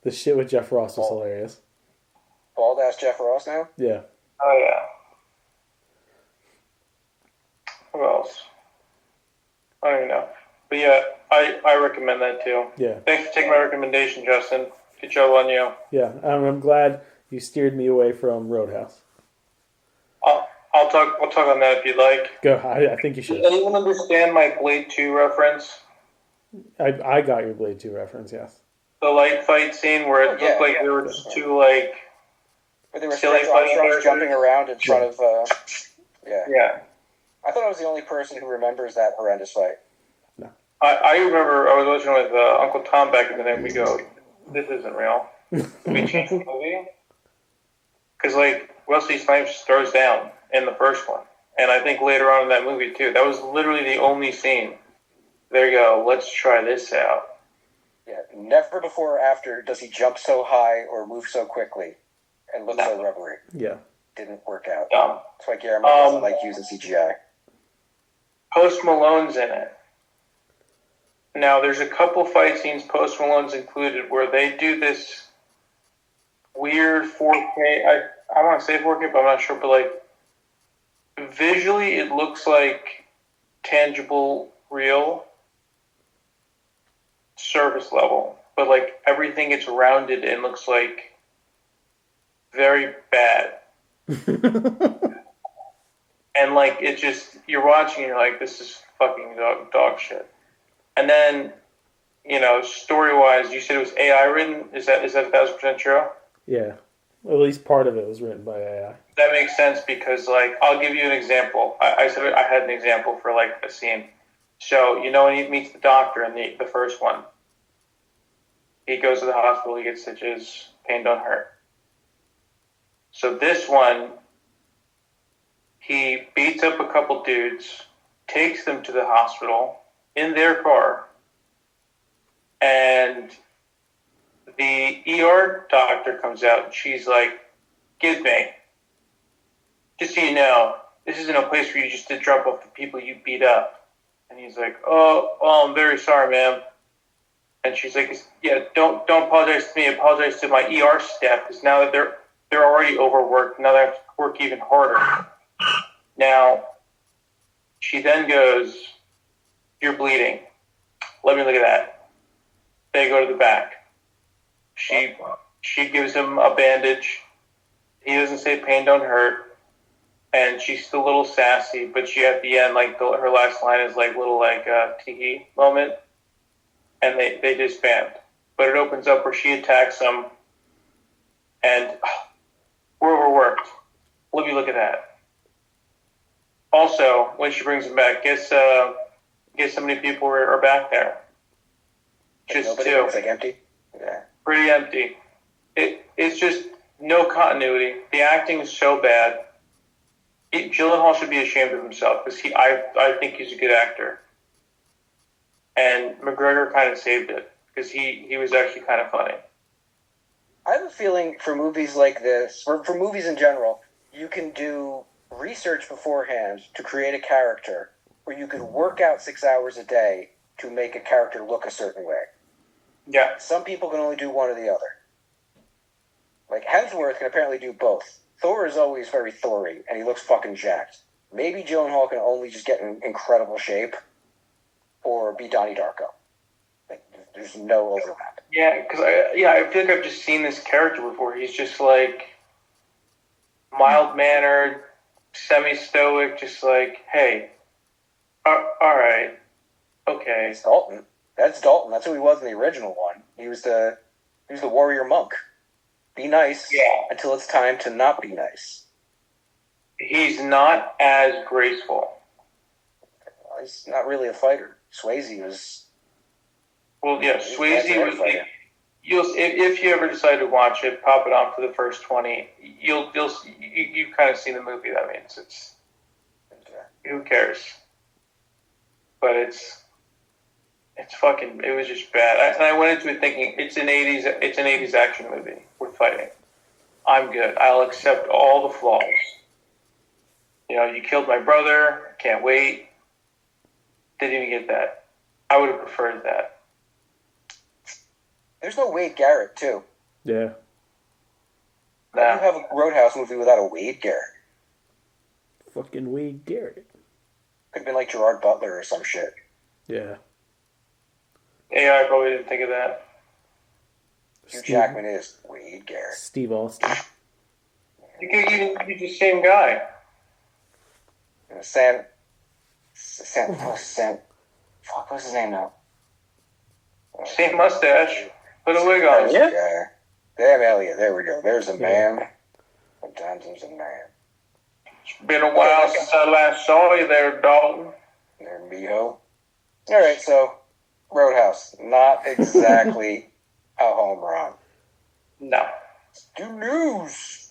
The shit with Jeff Ross was hilarious. Bald ass Jeff Ross now? Yeah. Oh, yeah. Who else? I don't even know. But yeah, I recommend that too. Yeah. Thanks for taking my recommendation, Justin. Good job on you. Yeah, I'm glad you steered me away from Roadhouse. I'll talk on that if you'd like. Go. I think you Does should. anyone understand my Blade 2 reference? I got your Blade 2 reference, yes. The light fight scene where it looked like there were just two like Where they were silly Stretch fighting Armstrongs characters. jumping around in front of... yeah. Yeah. I thought I was the only person who remembers that horrendous fight. I remember I was watching with Uncle Tom back in the day, and we go, this isn't real. We changed the movie. Because, like, Wesley Snipes throws down in the first one. And I think later on in that movie, too. That was literally the only scene. There you go, let's try this out. Yeah, never before or after does he jump so high or move so quickly and look so rubbery. Yeah. Didn't work out. Dumb. That's why Guillermo doesn't like using CGI. Post Malone's in it. Now, there's a couple fight scenes Post Malone's included where they do this weird 4K. I want to say 4K, but I'm not sure. But, like, visually, it looks like tangible, real surface level. But, like, everything gets rounded and looks like very bad. And, like, it just, you're watching and you're like, this is fucking dog shit. And then, you know, story-wise, you said it was AI written. Is that 1,000% true? Yeah. At least part of it was written by AI. That makes sense because, like, I'll give you an example. I said I had an example for, like, a scene. So, you know, when he meets the doctor in the first one, he goes to the hospital, he gets stitches, pain don't hurt. So this one, he beats up a couple dudes, takes them to the hospital in their car, and the ER doctor comes out and she's like, "Give me. Just so you know, this isn't a place for you just to drop off the people you beat up. And he's like, oh, I'm very sorry, ma'am. And she's like, yeah, don't apologize to me. Apologize to my ER staff, because now that they're already overworked, now they have to work even harder. Now, she then goes, you're bleeding. Let me look at that. They go to the back. She gives him a bandage. He doesn't say pain don't hurt. And she's still a little sassy, but she at the end, like her last line is like little like tee moment. And they disband. But it opens up where she attacks him. And we're overworked. Let me look at that. Also, when she brings him back, guess how many people are back there? Just two. It's like empty. Yeah. Pretty empty. It's just no continuity. The acting is so bad. Gyllenhaal should be ashamed of himself because I think he's a good actor. And McGregor kind of saved it because he was actually kind of funny. I have a feeling for movies like this, for movies in general, you can do research beforehand to create a character, or you could work out 6 hours a day to make a character look a certain way. Yeah. Some people can only do one or the other. Like, Hemsworth can apparently do both. Thor is always very Thor-y, and he looks fucking jacked. Maybe Gyllenhaal can only just get in incredible shape, or be Donnie Darko. Like, there's no overlap. Yeah, because I feel like I've just seen this character before. He's just like mild-mannered, semi-stoic, just like, hey, all right, okay. It's Dalton. That's Dalton. That's who he was in the original one. He was the warrior monk. Be nice until it's time to not be nice. He's not as graceful. Well, he's not really a fighter. Swayze was. Well, yeah, Swayze was. If you ever decide to watch it, pop it on for the first 20. You kind of seen the movie. That means it's. Who cares? But it's fucking. It was just bad. I went into it thinking it's an 80s action movie. We're fighting. I'm good. I'll accept all the flaws. You know, you killed my brother. Can't wait. Didn't even get that. I would have preferred that. There's no Wade Garrett, too. Yeah. How do you have a Roadhouse movie without a Wade Garrett? Fucking Wade Garrett. Could have been like Gerard Butler or some shit. Yeah. Yeah, I probably didn't think of that. Hugh Jackman is Wade Garrett. Steve Austin. You could even be the same guy. Sam. Fuck, what's his name now? Same mustache. Put a wig on. Yeah. Damn Elliot. There we go. There's a man. Sometimes there's a man. It's been a while since I last saw you there, Dalton. There, Miho. All right, so Roadhouse, not exactly a home run. No. Do news.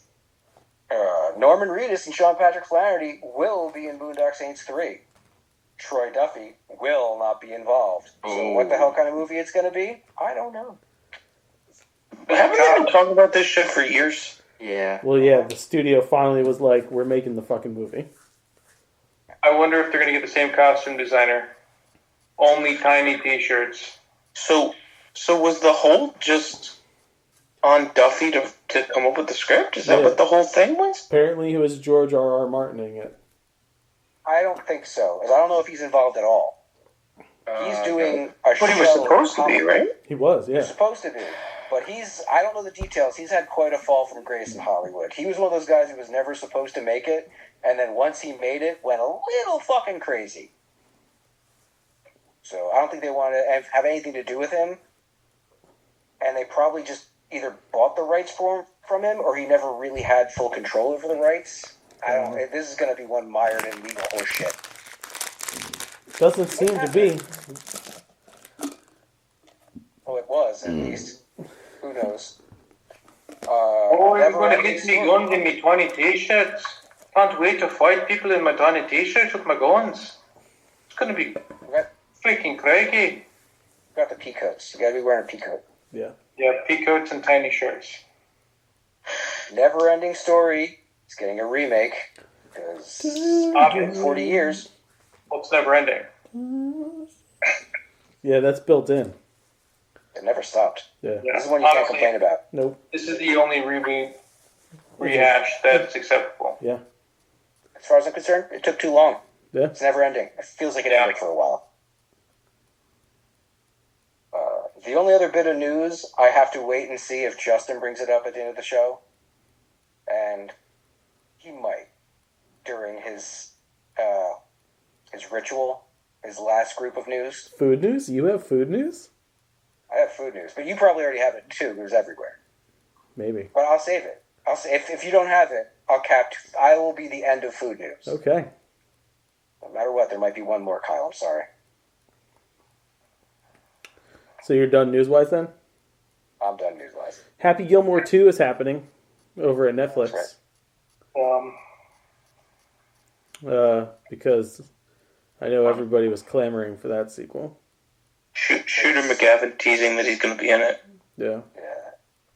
Norman Reedus and Sean Patrick Flaherty will be in Boondock Saints 3. Troy Duffy will not be involved. So what the hell kind of movie it's going to be? I don't know. Haven't they been talking about this shit for years? Yeah. Well, yeah, the studio finally was like, we're making the fucking movie. I wonder if they're going to get the same costume designer. Only tiny t-shirts. So was the whole just on Duffy to come up with the script? Is that what the whole thing was? Apparently it was George R.R. Martining it. I don't think so. I don't know if he's involved at all. He's doing a show. But he was supposed to be, right? He was, yeah. He's supposed to be. But I don't know the details. He's had quite a fall from grace in Hollywood. He was one of those guys who was never supposed to make it, and then once he made it, went a little fucking crazy. So I don't think they want to have anything to do with him, and they probably just either bought the rights from him, or he never really had full control over the rights. I don't. This is going to be one mired in legal horseshit. Doesn't seem to be. Oh, it was, at least. Who knows? You're going to get me guns in me 20 t-shirts. Can't wait to fight people in my 20 t-shirts with my guns. It's going to be freaking crazy. Got the peacoats. You got to be wearing a peacoat. Yeah. Yeah, peacoats and tiny shirts. Never-ending Story is getting a remake. Because in 40 years, Well, it's never ending. Yeah, that's built in. it never stopped. Yeah. Yeah. This is one you can't Honestly, complain about. Nope. This is the only reboot rehash that's acceptable. Yeah. As far as I'm concerned, it took too long. Yeah. It's never ending. It feels like it ended for a while. The only other bit of news, I have to wait and see if Justin brings it up at the end of the show. And he might during his ritual, his last group of news. Food news? You have food news? I have food news, but you probably already have it too. There's everywhere. Maybe. But I'll save it. If you don't have it, I will be the end of food news. Okay. No matter what, there might be one more, Kyle. I'm sorry. So you're done news-wise then? I'm done news-wise. Happy Gilmore 2 is happening over at Netflix. That's right. Because I know everybody was clamoring for that sequel. Shooter McGavin teasing that he's going to be in it. Yeah. Yeah.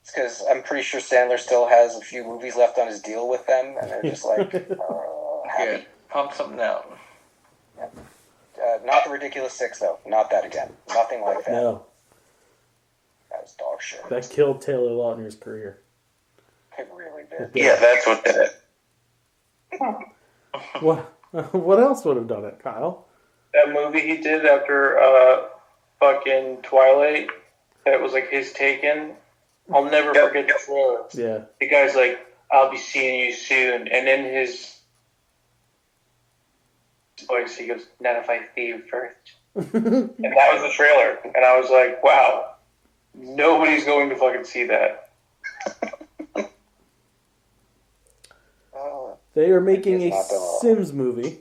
It's because I'm pretty sure Sandler still has a few movies left on his deal with them, and they're just like, happy. Yeah, pump something out. Not the Ridiculous Six, though. Not that again. Nothing like that. No. That was dog shit. That killed Taylor Lautner's career. It really did. Yeah, that's what did it. What else would have done it, Kyle? That movie he did after fucking Twilight, that was like his Taken. I'll never forget the trailer. Yeah. The guy's like, "I'll be seeing you soon," and then his voice, he goes, "Not if I see you first." And that was the trailer, and I was like, "Wow, nobody's going to fucking see that." They are making It's a not done. Sims movie.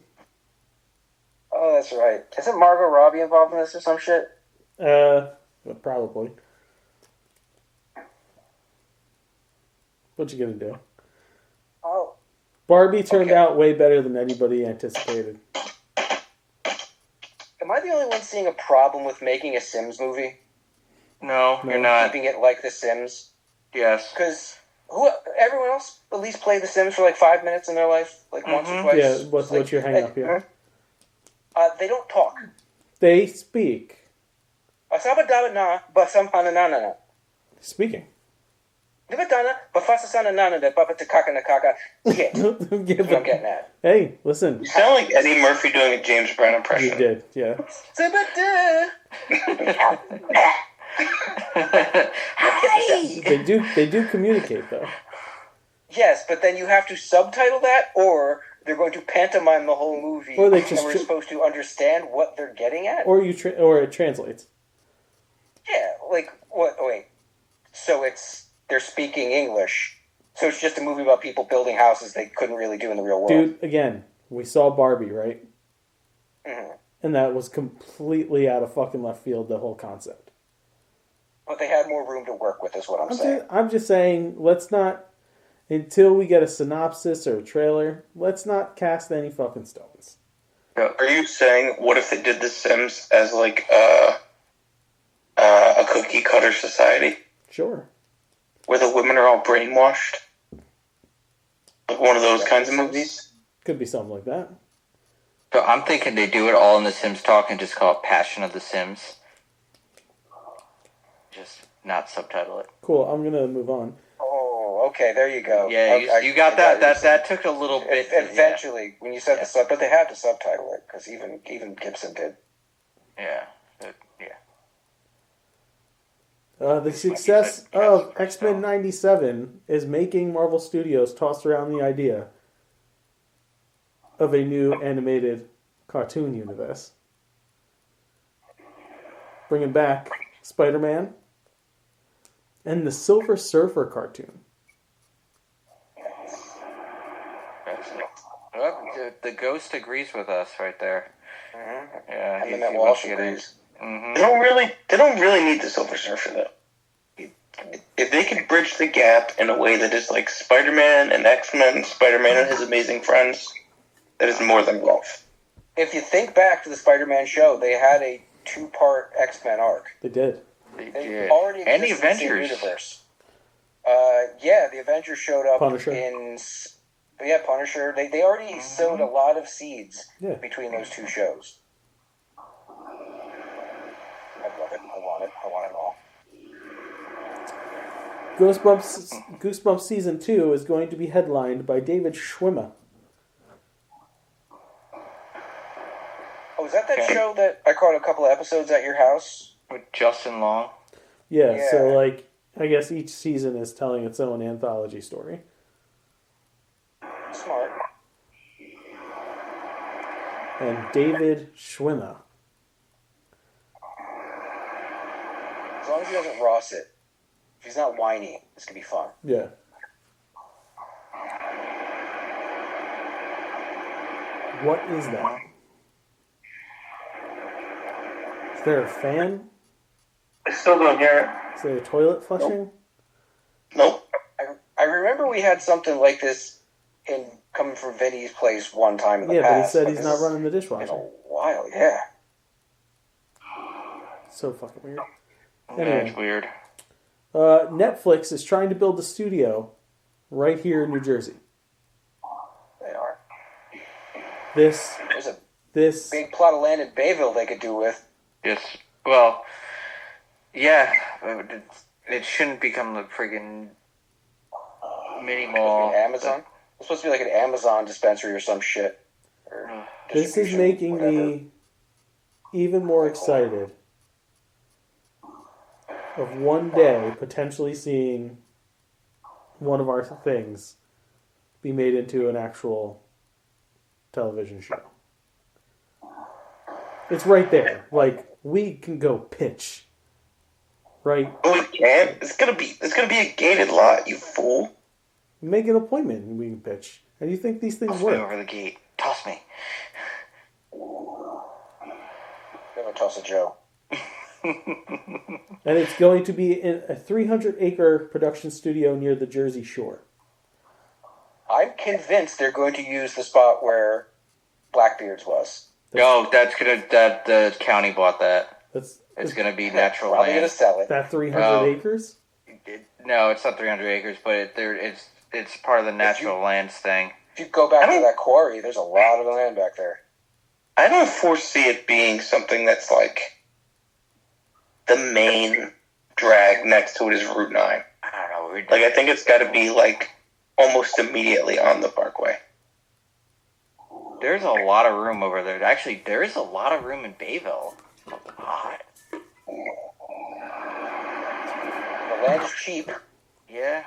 Oh, that's right. Isn't Margot Robbie involved in this or some shit? Well, probably. What you gonna do? Oh, Barbie turned Okay. out way better than anybody anticipated. am I the only one seeing a problem with making a Sims movie? No, No. you're not. Keeping it like The Sims? Yes. Because everyone else at least played The Sims for like 5 minutes in their life, like once or twice. Yeah, what's Like, your hang up here? They don't talk. They speak. Speaking. Yeah, that's what I'm getting at. Hey, listen. You sound like Eddie Murphy doing a James Brown impression. You did, yeah. They do communicate though. Yes, but then you have to subtitle that, or they're going to pantomime the whole movie, Or they and just we're supposed to understand what they're getting at. Or or it translates. Yeah, like what? Wait, so they're speaking English, so it's just a movie about people building houses they couldn't really do in the real world. Dude, again, we saw Barbie, right? Mhm. And that was completely out of fucking left field, the whole concept. But they had more room to work with, is what I'm saying. I'm just saying, let's not, until we get a synopsis or a trailer, let's not cast any fucking stones. Are you saying, what if they did The Sims as like a cookie cutter society Sure. where the women are all brainwashed? Like one of those kinds of movies? Could be something like that. So I'm thinking they do it all in The Sims Talk and just call it Passion of the Sims. Just not subtitle it. Cool, I'm gonna move on. Oh, okay, there you go. Yeah, you got I that. it. That took a little bit. Eventually, when you said the sub, but they had to subtitle it because even Gibson did. Yeah. The success of X-Men 97 is making Marvel Studios toss around the idea of a new animated cartoon universe. Bringing back Spider-Man and the Silver Surfer cartoon. Well, the Ghost agrees with us right there. Mm-hmm. Yeah, And then that Walsh agrees. Mm-hmm. They don't really need the Silver Surfer though. If they could bridge the gap in a way that is like Spider-Man and X-Men, Spider-Man and his amazing friends, that is more than enough. If you think back to the Spider-Man show, they had a 2-part X-Men arc. They did. They already And the existed in the same Avengers. universe. Yeah, the Avengers showed up Punisher. in But yeah, Punisher, they already sowed a lot of seeds Yeah. between those two shows. I love it. I want it. I want it all. Goosebumps Season 2 is going to be headlined by David Schwimmer. Oh, is that Okay. show that I caught a couple of episodes at your house? With Justin Long. Yeah, so Yeah. like, I guess each season is telling its own anthology story. Smart. And David Schwimmer. As long as he doesn't Ross it. If he's not whiny, this could be fun. Yeah. What is that? Is there a fan? I still don't hear it. Is there a toilet flushing? Nope. I remember we had something like this coming from Vinny's place one time in the Yeah, but he past. said he's this not is running the in a dishwasher. while, yeah. So fucking weird. Yeah, Anyway, it's weird. Netflix is trying to build a studio right here in New Jersey. They are. This There's a This big plot of land in Bayville they could do with. Yes. Well, yeah. It shouldn't become the friggin' mini mall. Amazon? It's supposed to be like an Amazon dispensary or some shit. Or this is distribution, making whatever. me even more excited of one day potentially seeing one of our things be made into an actual television show. It's right there. Like, we can go pitch. Right? Oh, we can't. It's gonna be a gated lot, you fool. Make an appointment and we can pitch. And you think these things Toss me work? over the gate. Toss me. Never toss a Joe. And it's going to be in a 300-acre production studio near the Jersey Shore. I'm convinced they're going to use the spot where Blackbeard's was. No, that the county bought that. That's It's gonna be natural Probably going land. to sell it. that 300 Oh. acres. No, it's not 300 acres, but it's part of the natural lands thing. If you go back I to don't- that quarry, there's a lot of land back there. I don't foresee it being something that's like the main drag next to it is Route 9. I don't know. Like, I think it's got to be like almost immediately on the parkway. There's a lot of room over there. Actually, there is a lot of room in Bayville. A lot. The land is cheap. Yeah.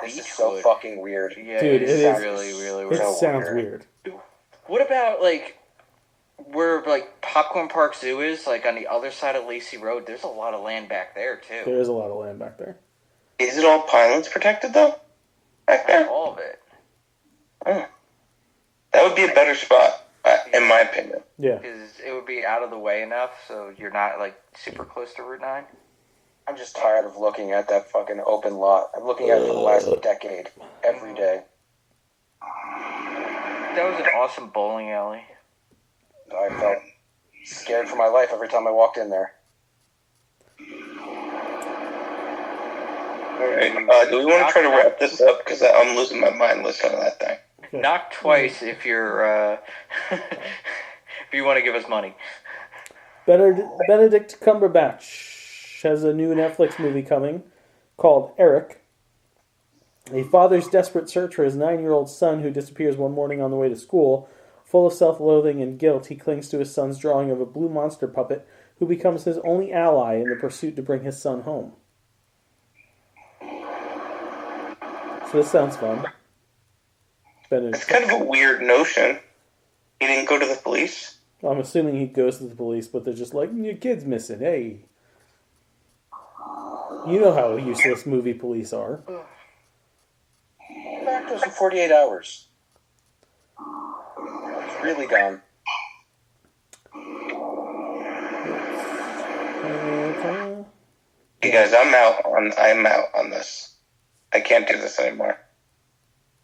This is so fucking weird. Yeah, Dude, it it is is- really, really It weird. So sounds weird. weird. What about like where like Popcorn Park Zoo is, like on the other side of Lacey Road? There's a lot of land back there There too. is a lot of land back there. Is it all pinelands protected though? Back there? All of it, That would be a better spot, in my opinion. Yeah. because it would be out of the way enough, so you're not like super close to Route 9. I'm just tired of looking at that fucking open lot. I'm looking at it for the last decade, every day. That was an awesome bowling alley. I felt scared for my life every time I walked in there. Alright, do we want to try to wrap this up? Because I'm losing my mind listening to that thing. Okay. Knock twice if you're if you want to give us money. Benedict Cumberbatch has a new Netflix movie coming called Eric. A father's desperate search for his 9-year-old son who disappears one morning on the way to school. Full of self-loathing and guilt, he clings to his son's drawing of a blue monster puppet who becomes his only ally in the pursuit to bring his son home. So this sounds fun. It's Benedict, kind of a weird notion. He didn't go to the police. I'm assuming he goes to the police, but they're just like, your kid's missing, hey. You know how useless movie police are. Go back to us in 48 hours. It's really dumb. You guys, I'm out on this. I can't do this anymore.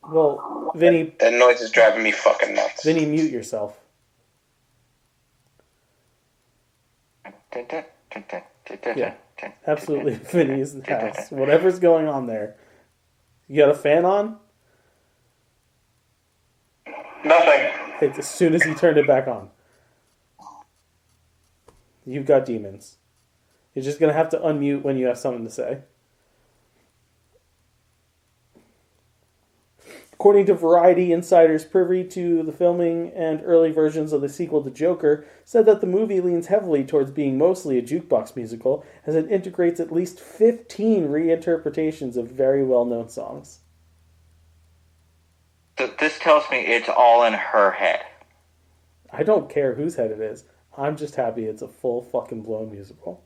Well, Vinny, That noise is driving me fucking nuts. mute yourself. Dun, dun, dun, dun. Yeah. Absolutely, Vinny's house. Whatever's going on there. You got a fan on? Nothing. As soon as he turned it back on. You've got demons. You're just going to have to unmute when you have something to say. According to Variety, insiders privy to the filming and early versions of the sequel to Joker said that the movie leans heavily towards being mostly a jukebox musical, as it integrates at least 15 reinterpretations of very well-known songs. So this tells me it's all in her head. I don't care whose head it is. I'm just happy it's a full fucking blown musical.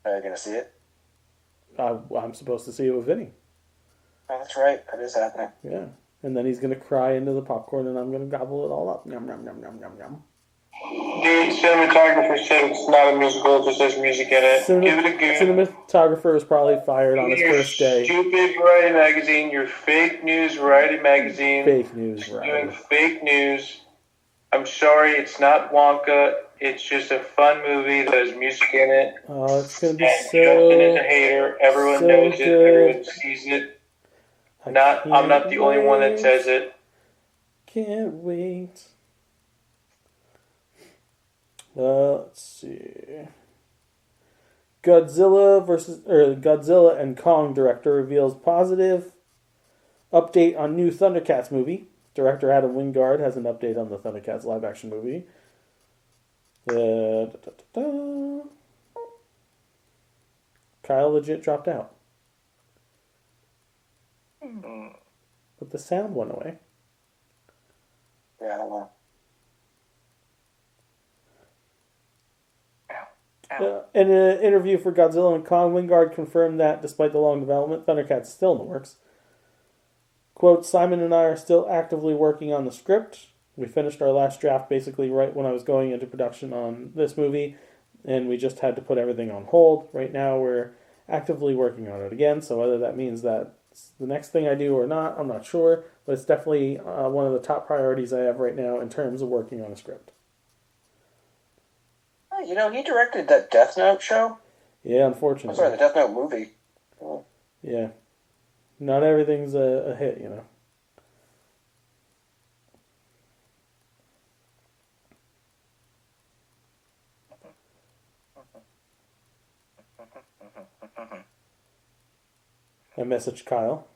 Are you going to see it? I'm supposed to see it with Vinny. Oh, that's right. That is happening. Yeah. And then he's going to cry into the popcorn and I'm going to gobble it all up. Yum, yum, yum, yum, yum, yum. The cinematographer said it's not a musical, it just has music in it. Give it a go. Cinematographer was probably fired on his first day. Stupid Variety magazine, your fake news Variety magazine. Fake news, Variety. Doing fake news. I'm sorry, it's not Wonka. It's just a fun movie that has music in it. Oh, it's going to be and so Justin is a hater. Everyone so knows it. good. Everyone sees it. I'm not the only one that says it. Can't wait. Let's see. Godzilla and Kong director reveals positive update on new Thundercats movie. Director Adam Wingard has an update on the Thundercats live action movie. Kyle legit dropped out. But the sound went away. Yeah, I don't know. In an interview for Godzilla and Kong, Wingard confirmed that, despite the long development, Thundercats is still in the works. Quote, Simon and I are still actively working on the script. We finished our last draft basically right when I was going into production on this movie, and we just had to put everything on hold. Right now we're actively working on it again, so whether that means that it's the next thing I do or not, I'm not sure, but it's definitely one of the top priorities I have right now in terms of working on a script. You know, he directed that Death Note show. Yeah, I'm unfortunately. sorry, the Death Note movie. Oh. Yeah. Not everything's a hit, you know. I messaged Kyle.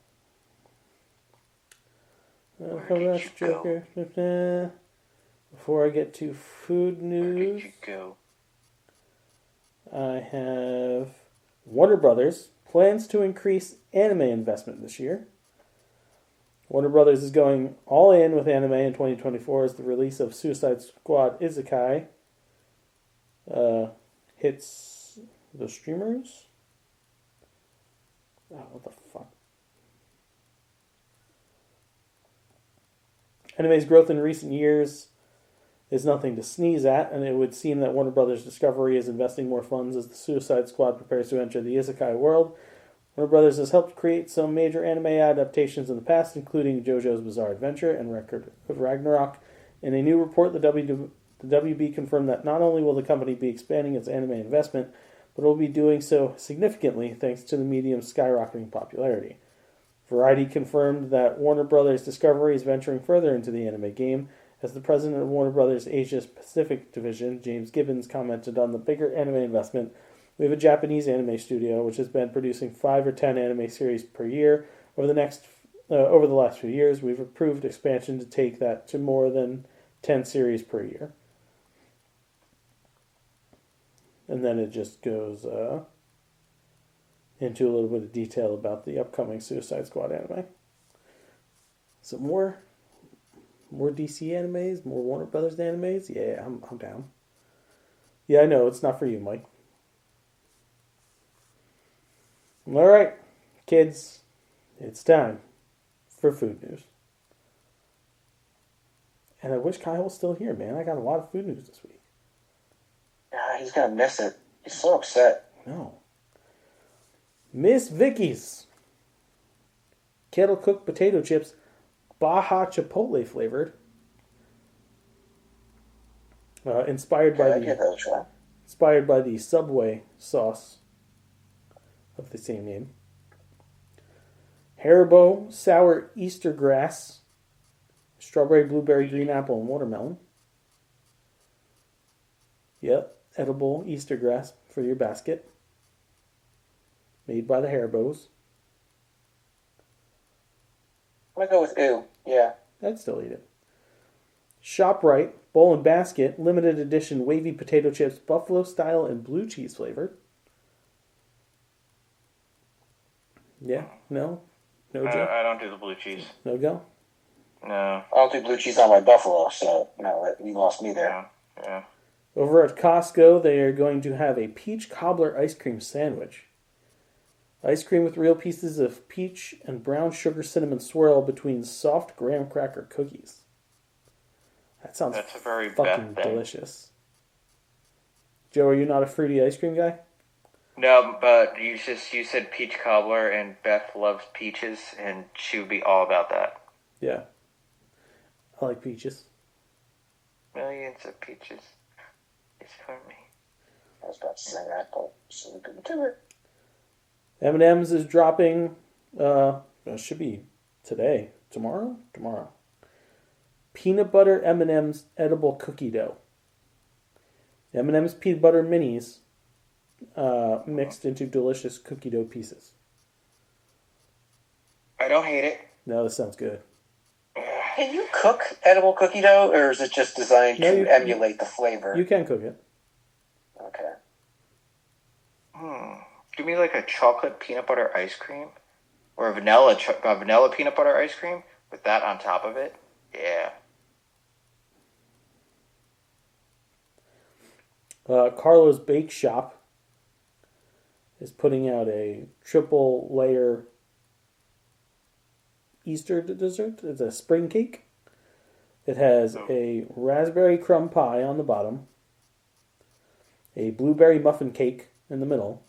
That's Joker. Before I get to food news, Where did you go? I have Warner Brothers plans to increase anime investment this year. Warner Brothers is going all in with anime in 2024 as the release of Suicide Squad Isekai hits the streamers. Oh, what the fuck? Anime's growth in recent years is nothing to sneeze at, and it would seem that Warner Brothers Discovery is investing more funds as the Suicide Squad prepares to enter the Isekai world. Warner Brothers has helped create some major anime adaptations in the past, including JoJo's Bizarre Adventure and Record of Ragnarok. In a new report, the WB confirmed that not only will the company be expanding its anime investment, but it will be doing so significantly thanks to the medium's skyrocketing popularity. Variety confirmed that Warner Brothers Discovery is venturing further into the anime game. As the president of Warner Brothers Asia Pacific Division, James Gibbons, commented on the bigger anime investment. We have a Japanese anime studio which has been producing 5 or 10 anime series per year. Over the last few years, we've approved expansion to take that to more than 10 series per year. And then it just goes into a little bit of detail about the upcoming Suicide Squad anime. So more DC animes, more Warner Brothers animes. Yeah, I'm down. Yeah, I know it's not for you, Mike. All right, kids, it's time for food news. And I wish Kyle was still here, man. I got a lot of food news this week. Yeah, he's gonna miss it. He's so upset. No. Miss Vicky's kettle cooked potato chips, Baja Chipotle flavored, inspired by give that a try. inspired by the Subway sauce of the same name. Haribo sour Easter grass, strawberry, blueberry, green apple, and watermelon. Yep, edible Easter grass for your basket. Made by the Haribos. I'm gonna go with ew. Yeah. I'd still eat it. ShopRite bowl and basket limited edition wavy potato chips, buffalo style and blue cheese flavored. Yeah, no Joe. I don't do the blue cheese. No go. No. I don't do blue cheese on my buffalo, so no, you lost me there. Yeah. Over at Costco, they are going to have a peach cobbler ice cream sandwich. Ice cream with real pieces of peach and brown sugar cinnamon swirl between soft graham cracker cookies. That sounds That's a very fucking Beth thing. delicious. Joe, are you not a fruity ice cream guy? No, but you said peach cobbler, and Beth loves peaches, and she would be all about that. Yeah. I like peaches. Millions of peaches. It's for me. I was about to say that, but so we couldn't do it. M&M's is dropping, it should be today. Tomorrow? Tomorrow. Peanut butter M&M's edible cookie dough. M&M's peanut butter minis mixed into delicious cookie dough pieces. I don't hate it. No, this sounds good. Can you cook edible cookie dough, or is it just designed No, to emulate the flavor? You can cook it. Okay. Give me like a chocolate peanut butter ice cream, or a vanilla peanut butter ice cream with that on top of it. Yeah. Carlo's Bake Shop is putting out a triple layer Easter dessert. It's a spring cake. It has a raspberry crumb pie on the bottom, a blueberry muffin cake in the middle,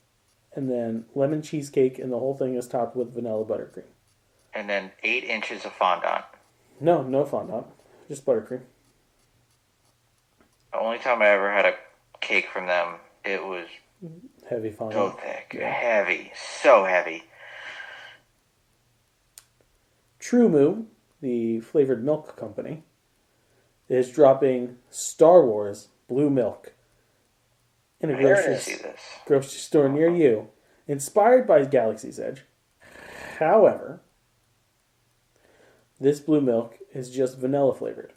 and then lemon cheesecake, and the whole thing is topped with vanilla buttercream. And then 8 inches of fondant. No fondant, just buttercream. The only time I ever had a cake from them, it was Heavy so fondant. thick, heavy, so heavy. True Moo, the flavored milk company, is dropping Star Wars Blue Milk in a Here it grocery is. See this? grocery store near you, inspired by Galaxy's Edge. However, this blue milk is just vanilla flavored.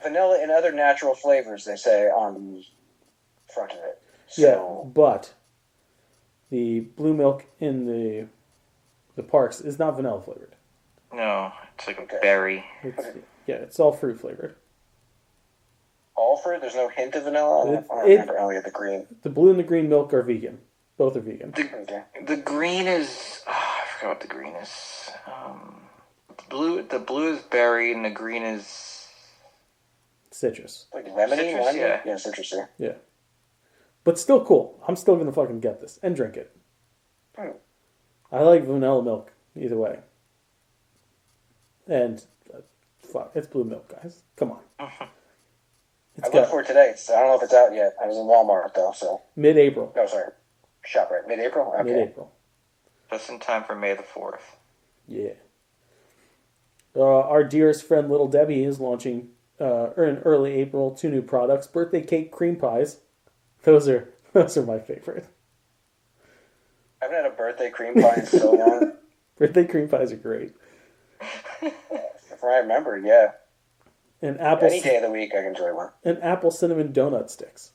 Vanilla and other natural flavors, they say on the front of it. Yeah, So, but the blue milk in the parks is not vanilla flavored. No, it's like Okay. a berry. It's all fruit flavored. all fruit, there's no hint of vanilla. I don't It- remember only the green. The blue and the green milk are vegan. Both are vegan. Okay. The green is I forgot what the green is. The blue is berry, and the green is Citrus. Like lemony? Citrus, lemon? yeah. Yeah, citrus, yeah. Yeah. But still cool. I'm still going to fucking get this and drink it. Hmm. I like vanilla milk either way. And fuck, it's blue milk, guys. Come on. It's I looked got for it today. So I don't know if it's out yet. I was in Walmart, though, so. mid-April. No, sorry. ShopRite. Mid-April? Okay. Mid-April. just in time for May the 4th. Yeah. Our dearest friend Little Debbie is launching in early April 2 new products: birthday cake cream pies. Those are my favorite. I haven't had a birthday cream pie in so long. Birthday cream pies are great. If I remember, yeah. And apple Any day of the week, I can enjoy one. and apple cinnamon donut sticks.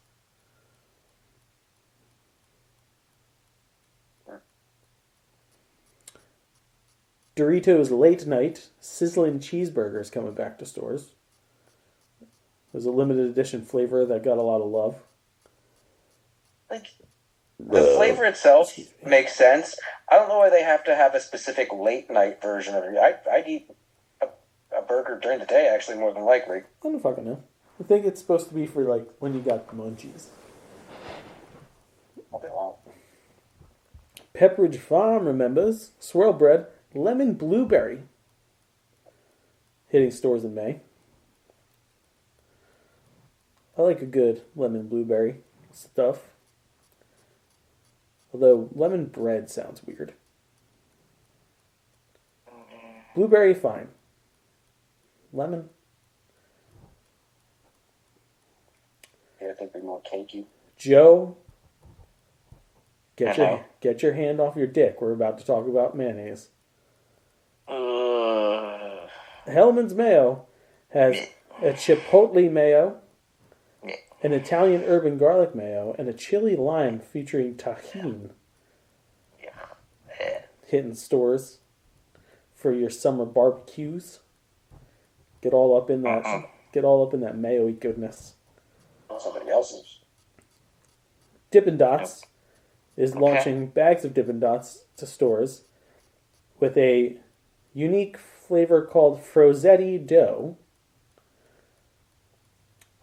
Doritos Late Night Sizzling Cheeseburgers coming back to stores. There's a limited edition flavor that got a lot of love. Like, the flavor itself makes sense. I don't know why they have to have a specific late night version of it. I'd eat a burger during the day, actually, more than likely. I don't fucking know. I think it's supposed to be for like when you got the munchies. All day long. Pepperidge Farm remembers swirl bread lemon blueberry hitting stores in May. I like a good lemon blueberry stuff. Although lemon bread sounds weird. Blueberry, fine. Lemon? Yeah, I think they're more cakey. Joe, get Hello. your hand off your dick. We're about to talk about mayonnaise. Hellman's Mayo has a chipotle mayo, an Italian urban garlic mayo, and a chili lime featuring tahini. Hitting stores for your summer barbecues. Get all up in that. Get all up in that mayo-y goodness. Somebody else's. Dippin' Dots is launching bags of Dippin' Dots to stores with a unique flavor called Frozetti Dough.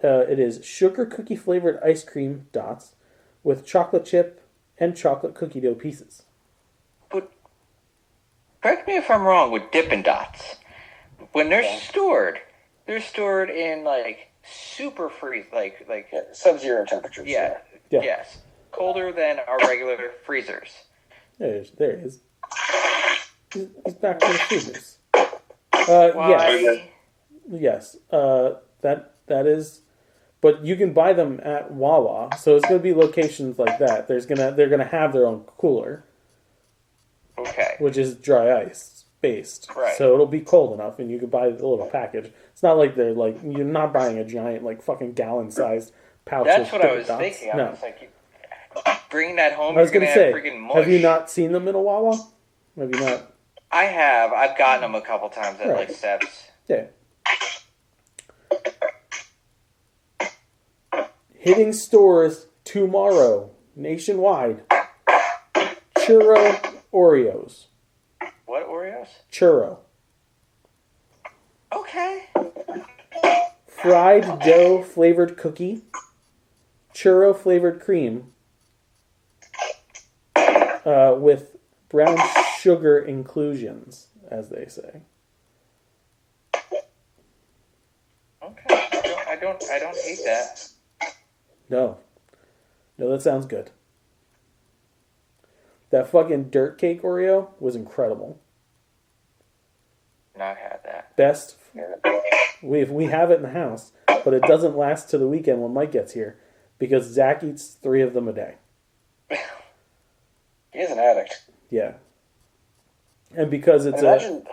It is sugar cookie flavored ice cream dots with chocolate chip and chocolate cookie dough pieces. But correct me if I'm wrong with Dippin' Dots. When they're stored in like super freeze, like Yeah, sub-zero temperatures. yeah, Yeah. yes, colder than our regular freezers. There it is. He's back to the freezers. Why? Yes. That is. But you can buy them at Wawa, so it's going to be locations like that. They're gonna have their own cooler, Okay. which is dry ice based. Right. So it'll be cold enough, and you can buy the little package. It's not like they're like you're not buying a giant like fucking gallon sized pouch. That's of what I Dippin' was Dots. thinking. I No, was like, bringing that home, I was you're going to gonna say, have freaking mush. have you not seen them in a Wawa? Have you not? I have. I've gotten them a couple times at Right. like Seb's. Yeah. Hitting stores tomorrow nationwide. Churro Oreos. What Oreos? Churro. Okay. Fried dough flavored cookie. Churro flavored cream. With brown sugar inclusions, as they say. Okay. I don't hate that. No, that sounds good. That fucking dirt cake Oreo was incredible. Not had that. Best. We have it in the house, but it doesn't last to the weekend when Mike gets here because Zach eats 3 of them a day. He is an addict. Yeah, and because And imagine,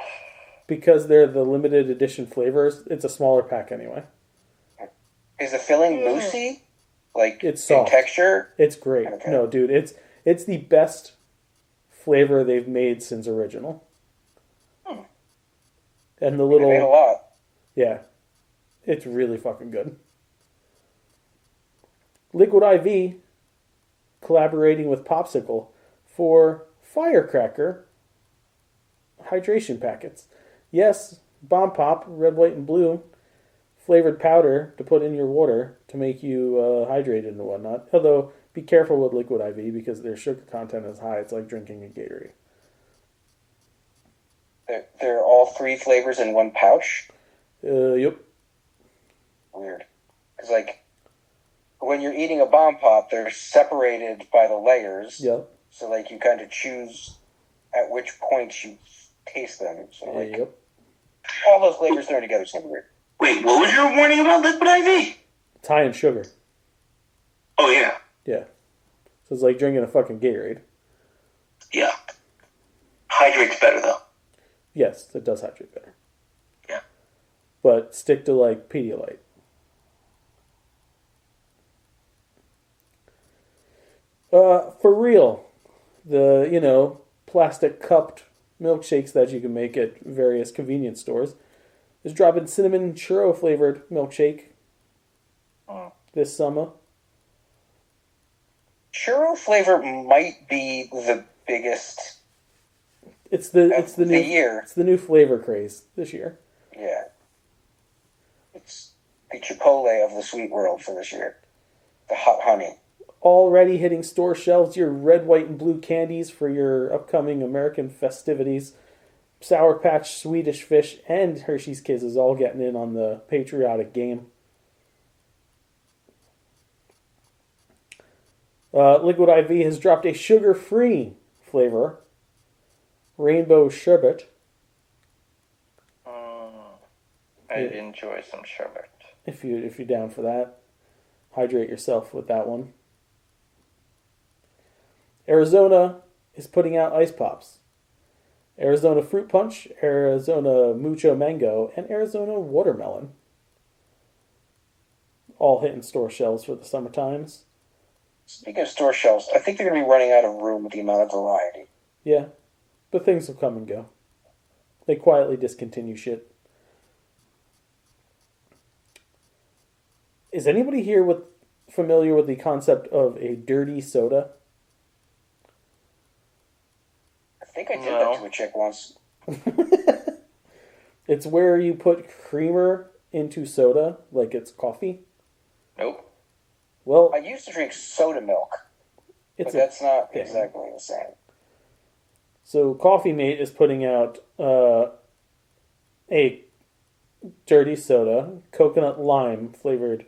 because they're the limited edition flavors, it's a smaller pack anyway. is the filling moussey? Like, It's in soft. texture? It's great. Okay. No, dude, it's the best flavor they've made since original. And the They made a little lot. yeah, it's really fucking good. Liquid IV collaborating with Popsicle for Firecracker hydration packets. Yes, Bomb Pop, red, white, and blue flavored powder to put in your water to make you hydrated and whatnot. Although, be careful with Liquid IV because their sugar content is high. It's like drinking a Gatorade. They're all 3 flavors in one pouch? Yep. Weird. Because, like, when you're eating a bomb pop, they're separated by the layers. Yep. So, like, you kind of choose at which point you taste them. So, like, Yep. all those flavors thrown together is kind of weird. Wait, what was your warning about liquid IV? It's high in sugar. Oh, yeah. Yeah. So it's like drinking a fucking Gatorade. Yeah. Hydrate's better, though. Yes, it does hydrate better. Yeah. But stick to like Pedialyte. For real, the plastic cupped milkshakes that you can make at various convenience stores is dropping cinnamon churro flavored milkshake this summer. Churro flavor might be the biggest It's the of new year. It's the new flavor craze this year. Yeah. It's the Chipotle of the sweet world for this year. The hot honey. Already hitting store shelves, your red, white, and blue candies for your upcoming American festivities. Sour Patch, Swedish Fish, and Hershey's Kisses all getting in on the patriotic game. Liquid IV has dropped a sugar-free flavor, Rainbow Sherbet. I'd enjoy some sherbet. If you're down for that, hydrate yourself with that one. Arizona is putting out ice pops. Arizona Fruit Punch, Arizona Mucho Mango, and Arizona Watermelon. All hitting store shelves for the summer times. Speaking of store shelves, I think they're going to be running out of room with the amount of variety. Yeah, but things will come and go. They quietly discontinue shit. Is anybody here familiar with the concept of a dirty soda? I think I did that to a chick once. It's where you put creamer into soda, like it's coffee. Nope. Well, I used to drink soda milk, but that's not exactly the same. So Coffee Mate is putting out a dirty soda, coconut lime flavored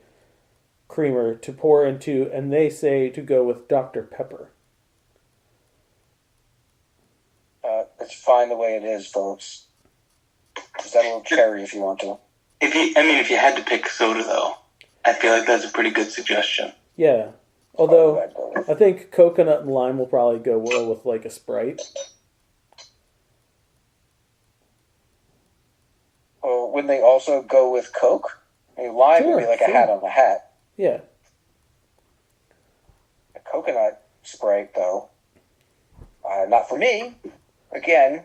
creamer to pour into, and they say to go with Dr. Pepper. It's fine the way it is, folks. Just add a little cherry if you want to. If you had to pick soda though, I feel like that's a pretty good suggestion. Yeah. Although I think coconut and lime will probably go well with like a Sprite. Oh, wouldn't they also go with Coke? I mean, lime would be like a hat on a hat. Yeah. A coconut Sprite, though, not for me. Again,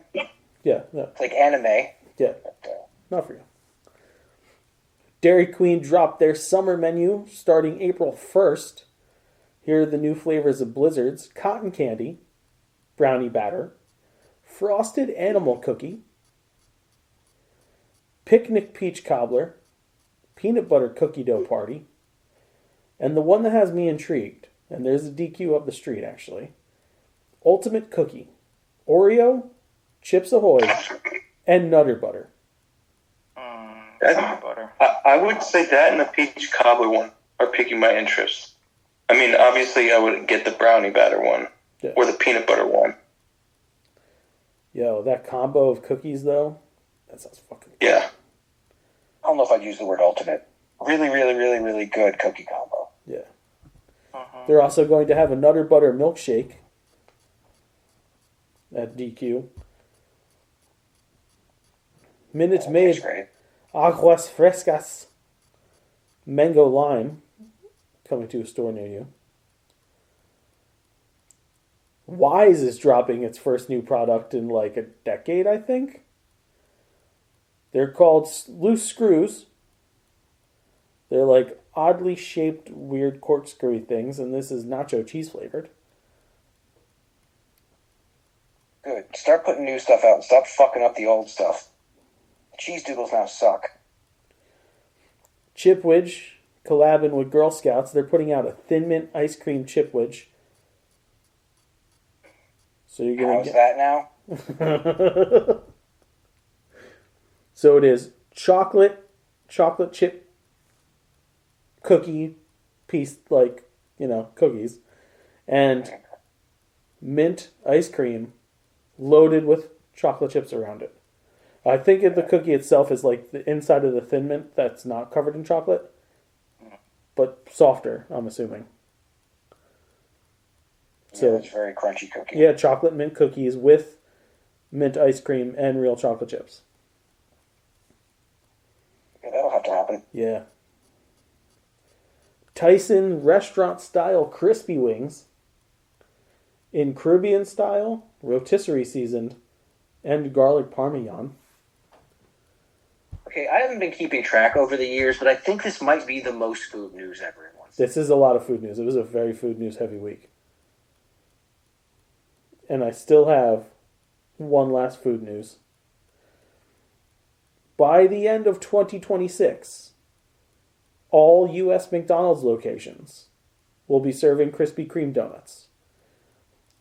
Yeah. No. it's like anime. Yeah. But, Not for you. Dairy Queen dropped their summer menu starting April 1st. Here are the new flavors of Blizzards: cotton candy, brownie batter, frosted animal cookie, picnic peach cobbler, peanut butter cookie dough party, and the one that has me intrigued, and there's a DQ up the street actually, ultimate cookie, Oreo, Chips Ahoy, and Nutter Butter. Butter. I would say that and the peach cobbler one are piquing my interest. I mean, obviously, I would get the brownie batter one or the peanut butter one. Yo, that combo of cookies though, that sounds fucking good. Yeah. I don't know if I'd use the word ultimate. Really, really, really, really good cookie combo. Yeah. They're also going to have a Nutter Butter milkshake at DQ. Minutes That's Maid great. Aguas Frescas Mango Lime coming to a store near you. Wise is dropping its first new product in like a decade, I think. They're called loose screws. They're like oddly shaped, weird corkscrewy things, and this is nacho cheese flavored. Good. Start putting new stuff out and stop fucking up the old stuff. Cheese doodles now suck. Chipwidge collabing with Girl Scouts. They're putting out a Thin Mint ice cream chipwidge. So you're gonna How's that now? So it is chocolate chip cookie piece, like, cookies, and mint ice cream loaded with chocolate chips around it. I think the cookie itself is like the inside of the Thin Mint that's not covered in chocolate, but softer, I'm assuming. So it's a very crunchy cookie. yeah, chocolate mint cookies with mint ice cream and real chocolate chips. Yeah, that'll have to happen. Yeah. Tyson restaurant style crispy wings in Caribbean style, rotisserie seasoned, and garlic parmesan. Okay, I haven't been keeping track over the years, but I think this might be the most food news ever in one. This is a lot of food news. It was a very food news heavy week. And I still have one last food news. By the end of 2026, all U.S. McDonald's locations will be serving Krispy Kreme donuts.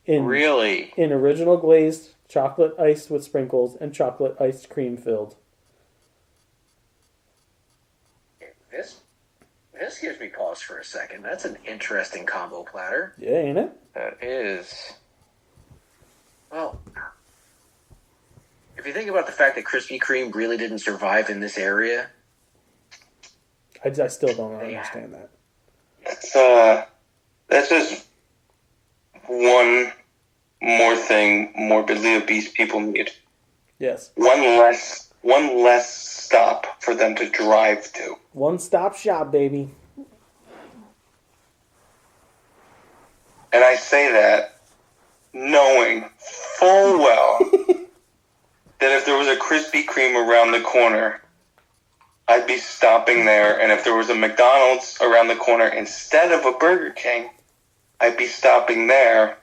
Really? In original glazed, chocolate iced with sprinkles, and chocolate iced cream filled. This gives me pause for a second. That's an interesting combo platter. Yeah, ain't it? That is. Well, if you think about the fact that Krispy Kreme really didn't survive in this area, I still don't understand that. That's just one more thing morbidly obese people need. Yes. One less stop for them to drive to. One-stop shop, baby. And I say that knowing full well that if there was a Krispy Kreme around the corner, I'd be stopping there. And if there was a McDonald's around the corner instead of a Burger King, I'd be stopping there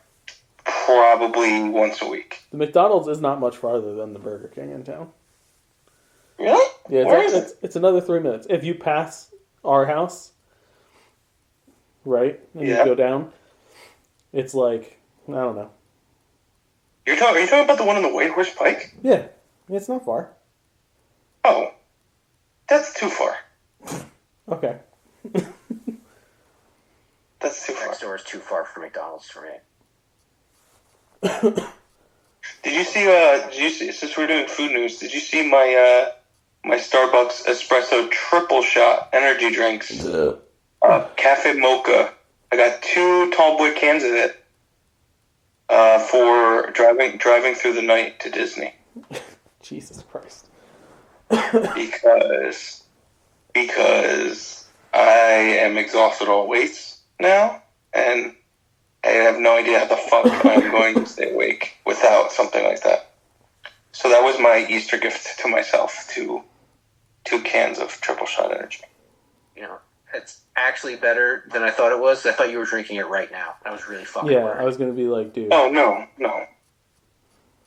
probably once a week. The McDonald's is not much farther than the Burger King in town. Really? Yeah, Where is it? it's another 3 minutes. If you pass our house, right, and you Yeah. go down, it's like, I don't know. Are you talking about the one on the White Horse Pike? Yeah, it's not far. Oh, that's too far. Okay. That's too far. next door is too far for McDonald's for me. Did you see, since we're doing food news, did you see my Starbucks espresso triple shot energy drinks? Cafe Mocha. I got 2 tall boy cans of it for driving through the night to Disney. Jesus Christ. because I am exhausted always now, and I have no idea how the fuck I'm going to stay awake without something like that. So that was my Easter gift to myself, 2 cans of triple shot energy. You know, it's actually better than I thought it was. I thought you were drinking it right now. I was really fucking Yeah, worried. I was going to be like, dude. Oh, no.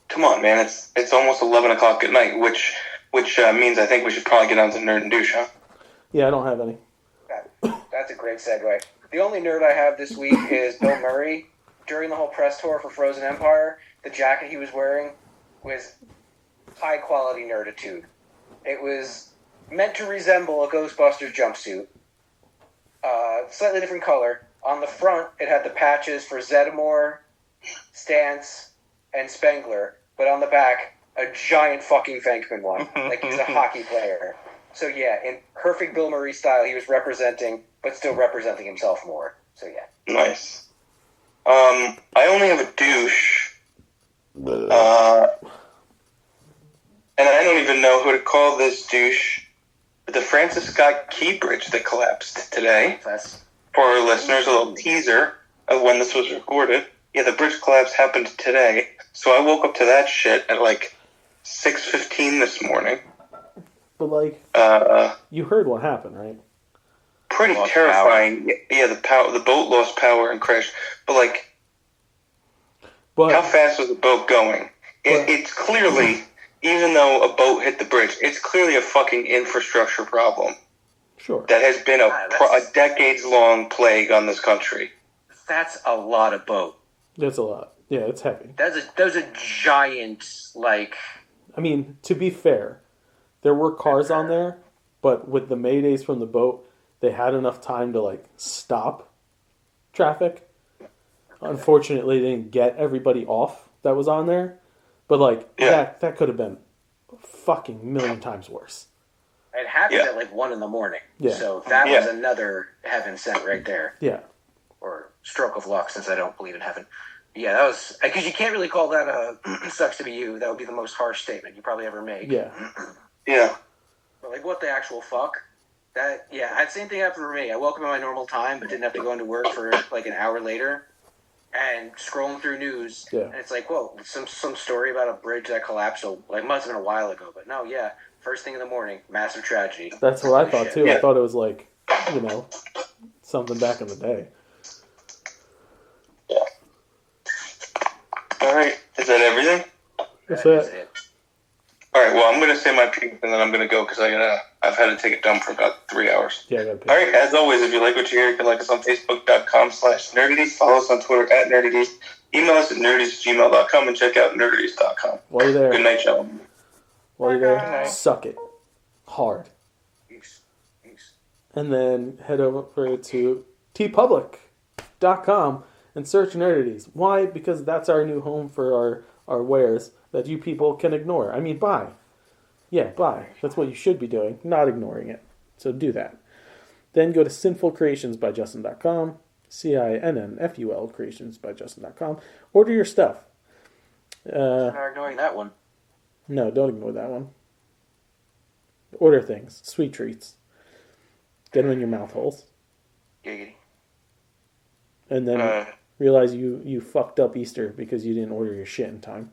Come on, man. It's almost 11 o'clock at night, which means I think we should probably get on to Nerd and Douche, huh? Yeah, I don't have any. That's a great segue. The only nerd I have this week is Bill Murray. During the whole press tour for Frozen Empire, the jacket he was wearing was high-quality nerditude. It was meant to resemble a Ghostbusters jumpsuit. Slightly different color. On the front, it had the patches for Zeddemore, Stance, and Spengler. But on the back, a giant fucking Venkman one. Like he's a hockey player. So yeah, in perfect Bill Murray style, he was representing, but still representing himself more. So yeah. Nice. I only have a douche. And I don't even know who to call this douche. The Francis Scott Key Bridge that collapsed today. That's For our listeners, a little teaser of when this was recorded. Yeah, the bridge collapse happened today. So I woke up to that shit at like 6:15 this morning. But, like, you heard what happened, right? Pretty Lost terrifying. Power. Yeah, the boat lost power and crashed. But like, how fast was the boat going? It's clearly, even though a boat hit the bridge, it's clearly a fucking infrastructure problem. Sure. That has been a decades-long plague on this country. That's a lot of boat. That's a lot. Yeah, it's heavy. That's a giant, like... I mean, to be fair, there were cars on there, but with the maydays from the boat, they had enough time to, like, stop traffic. Unfortunately, they didn't get everybody off that was on there. But, like, that could have been fucking million times worse. It happened at like 1 a.m. Yeah. So that was another heaven sent right there. Yeah. Or stroke of luck, since I don't believe in heaven. Yeah, that was... Because you can't really call that a sucks to be you. That would be the most harsh statement you probably ever make. Yeah. Yeah. But like, what the actual fuck? Same thing happened for me. I woke up at my normal time, but didn't have to go into work for like an hour later. And scrolling through news, and it's like, whoa, some story about a bridge that collapsed. So, like, must have been a while ago, but no, yeah, first thing in the morning, massive tragedy. That's what I thought too. Yeah. I thought it was like, something back in the day. Yeah. All right, is that everything? That's That is it. it. All right. Well, I'm gonna say my piece and then I'm gonna go because I've had to take a dump for about 3 hours. Yeah, I gotta pay. All right. As always, if you like what you hear, you can like us on Facebook.com/Nerdities. Follow us on Twitter @Nerdities. Email us at nerdities@gmail.com and check out nerdities.com. While you're there, Good night, gentlemen. While you're there, Good night. suck it hard. Peace. Peace. And then head over to tpublic.com and search Nerdities. Why? Because that's our new home for our wares that you people can ignore. I mean, buy. Yeah, buy. That's what you should be doing, not ignoring it. So do that. Then go to sinfulcreationsbyjustin.com, CINNFUL creationsbyjustin.com. Order your stuff. Not ignoring that one. No, don't ignore that one. Order things. Sweet treats. Get them in your mouth holes. Giggity. And then realize you fucked up Easter because you didn't order your shit in time.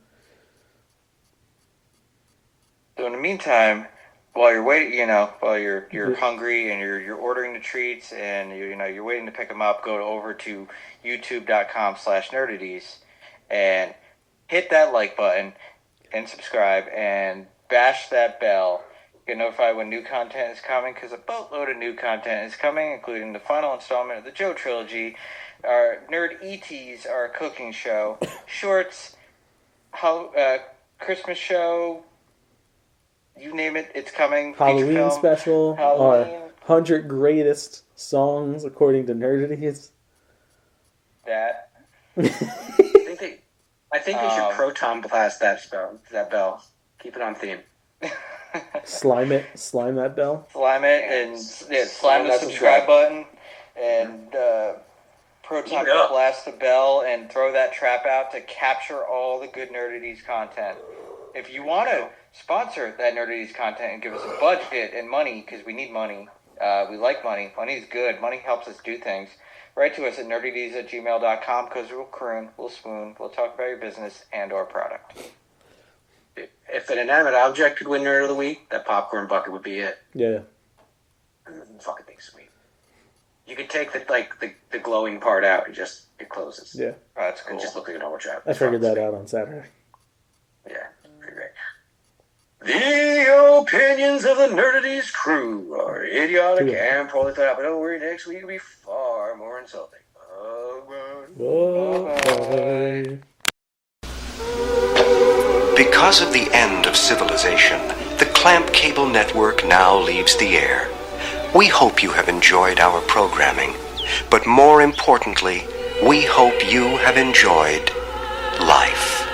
So in the meantime, while you're waiting, while you're hungry and you're ordering the treats and you're waiting to pick them up, go over to youtube.com/nerdities and hit that like button and subscribe and bash that bell. Get notified when new content is coming, because a boatload of new content is coming, including the final installment of the Joe Trilogy, our Nerd ETs, our cooking show, shorts, Christmas show, you name it, it's coming. Halloween film, special, Halloween. Our 100 greatest songs according to Nerdities. That. I think they should proton blast that bell. Keep it on theme. Slime that bell. Slime it, and slime the subscribe button, and proton blast the bell, and throw that trap out to capture all the good Nerdities content. If you want to sponsor that Nerdities content and give us a budget and money, because we need money, we like money. Money's good. Money helps us do things. Write to us at nerdities@gmail.com, because we'll croon, we'll swoon, we'll talk about your business and or product. If an inanimate object could win Nerd of the Week, that popcorn bucket would be it. Yeah. Fucking thing's sweet. You could take the glowing part out and just it closes. Yeah. Oh, that's cool. And just look like a normal trap. I figured that out on Saturday. Yeah, pretty great. The opinions of the Nerdities crew are idiotic and poorly thought out, but don't worry, next week will be far more insulting. Bye. Because of the end of civilization, the Clamp Cable Network now leaves the air. We hope you have enjoyed our programming, but more importantly, we hope you have enjoyed life.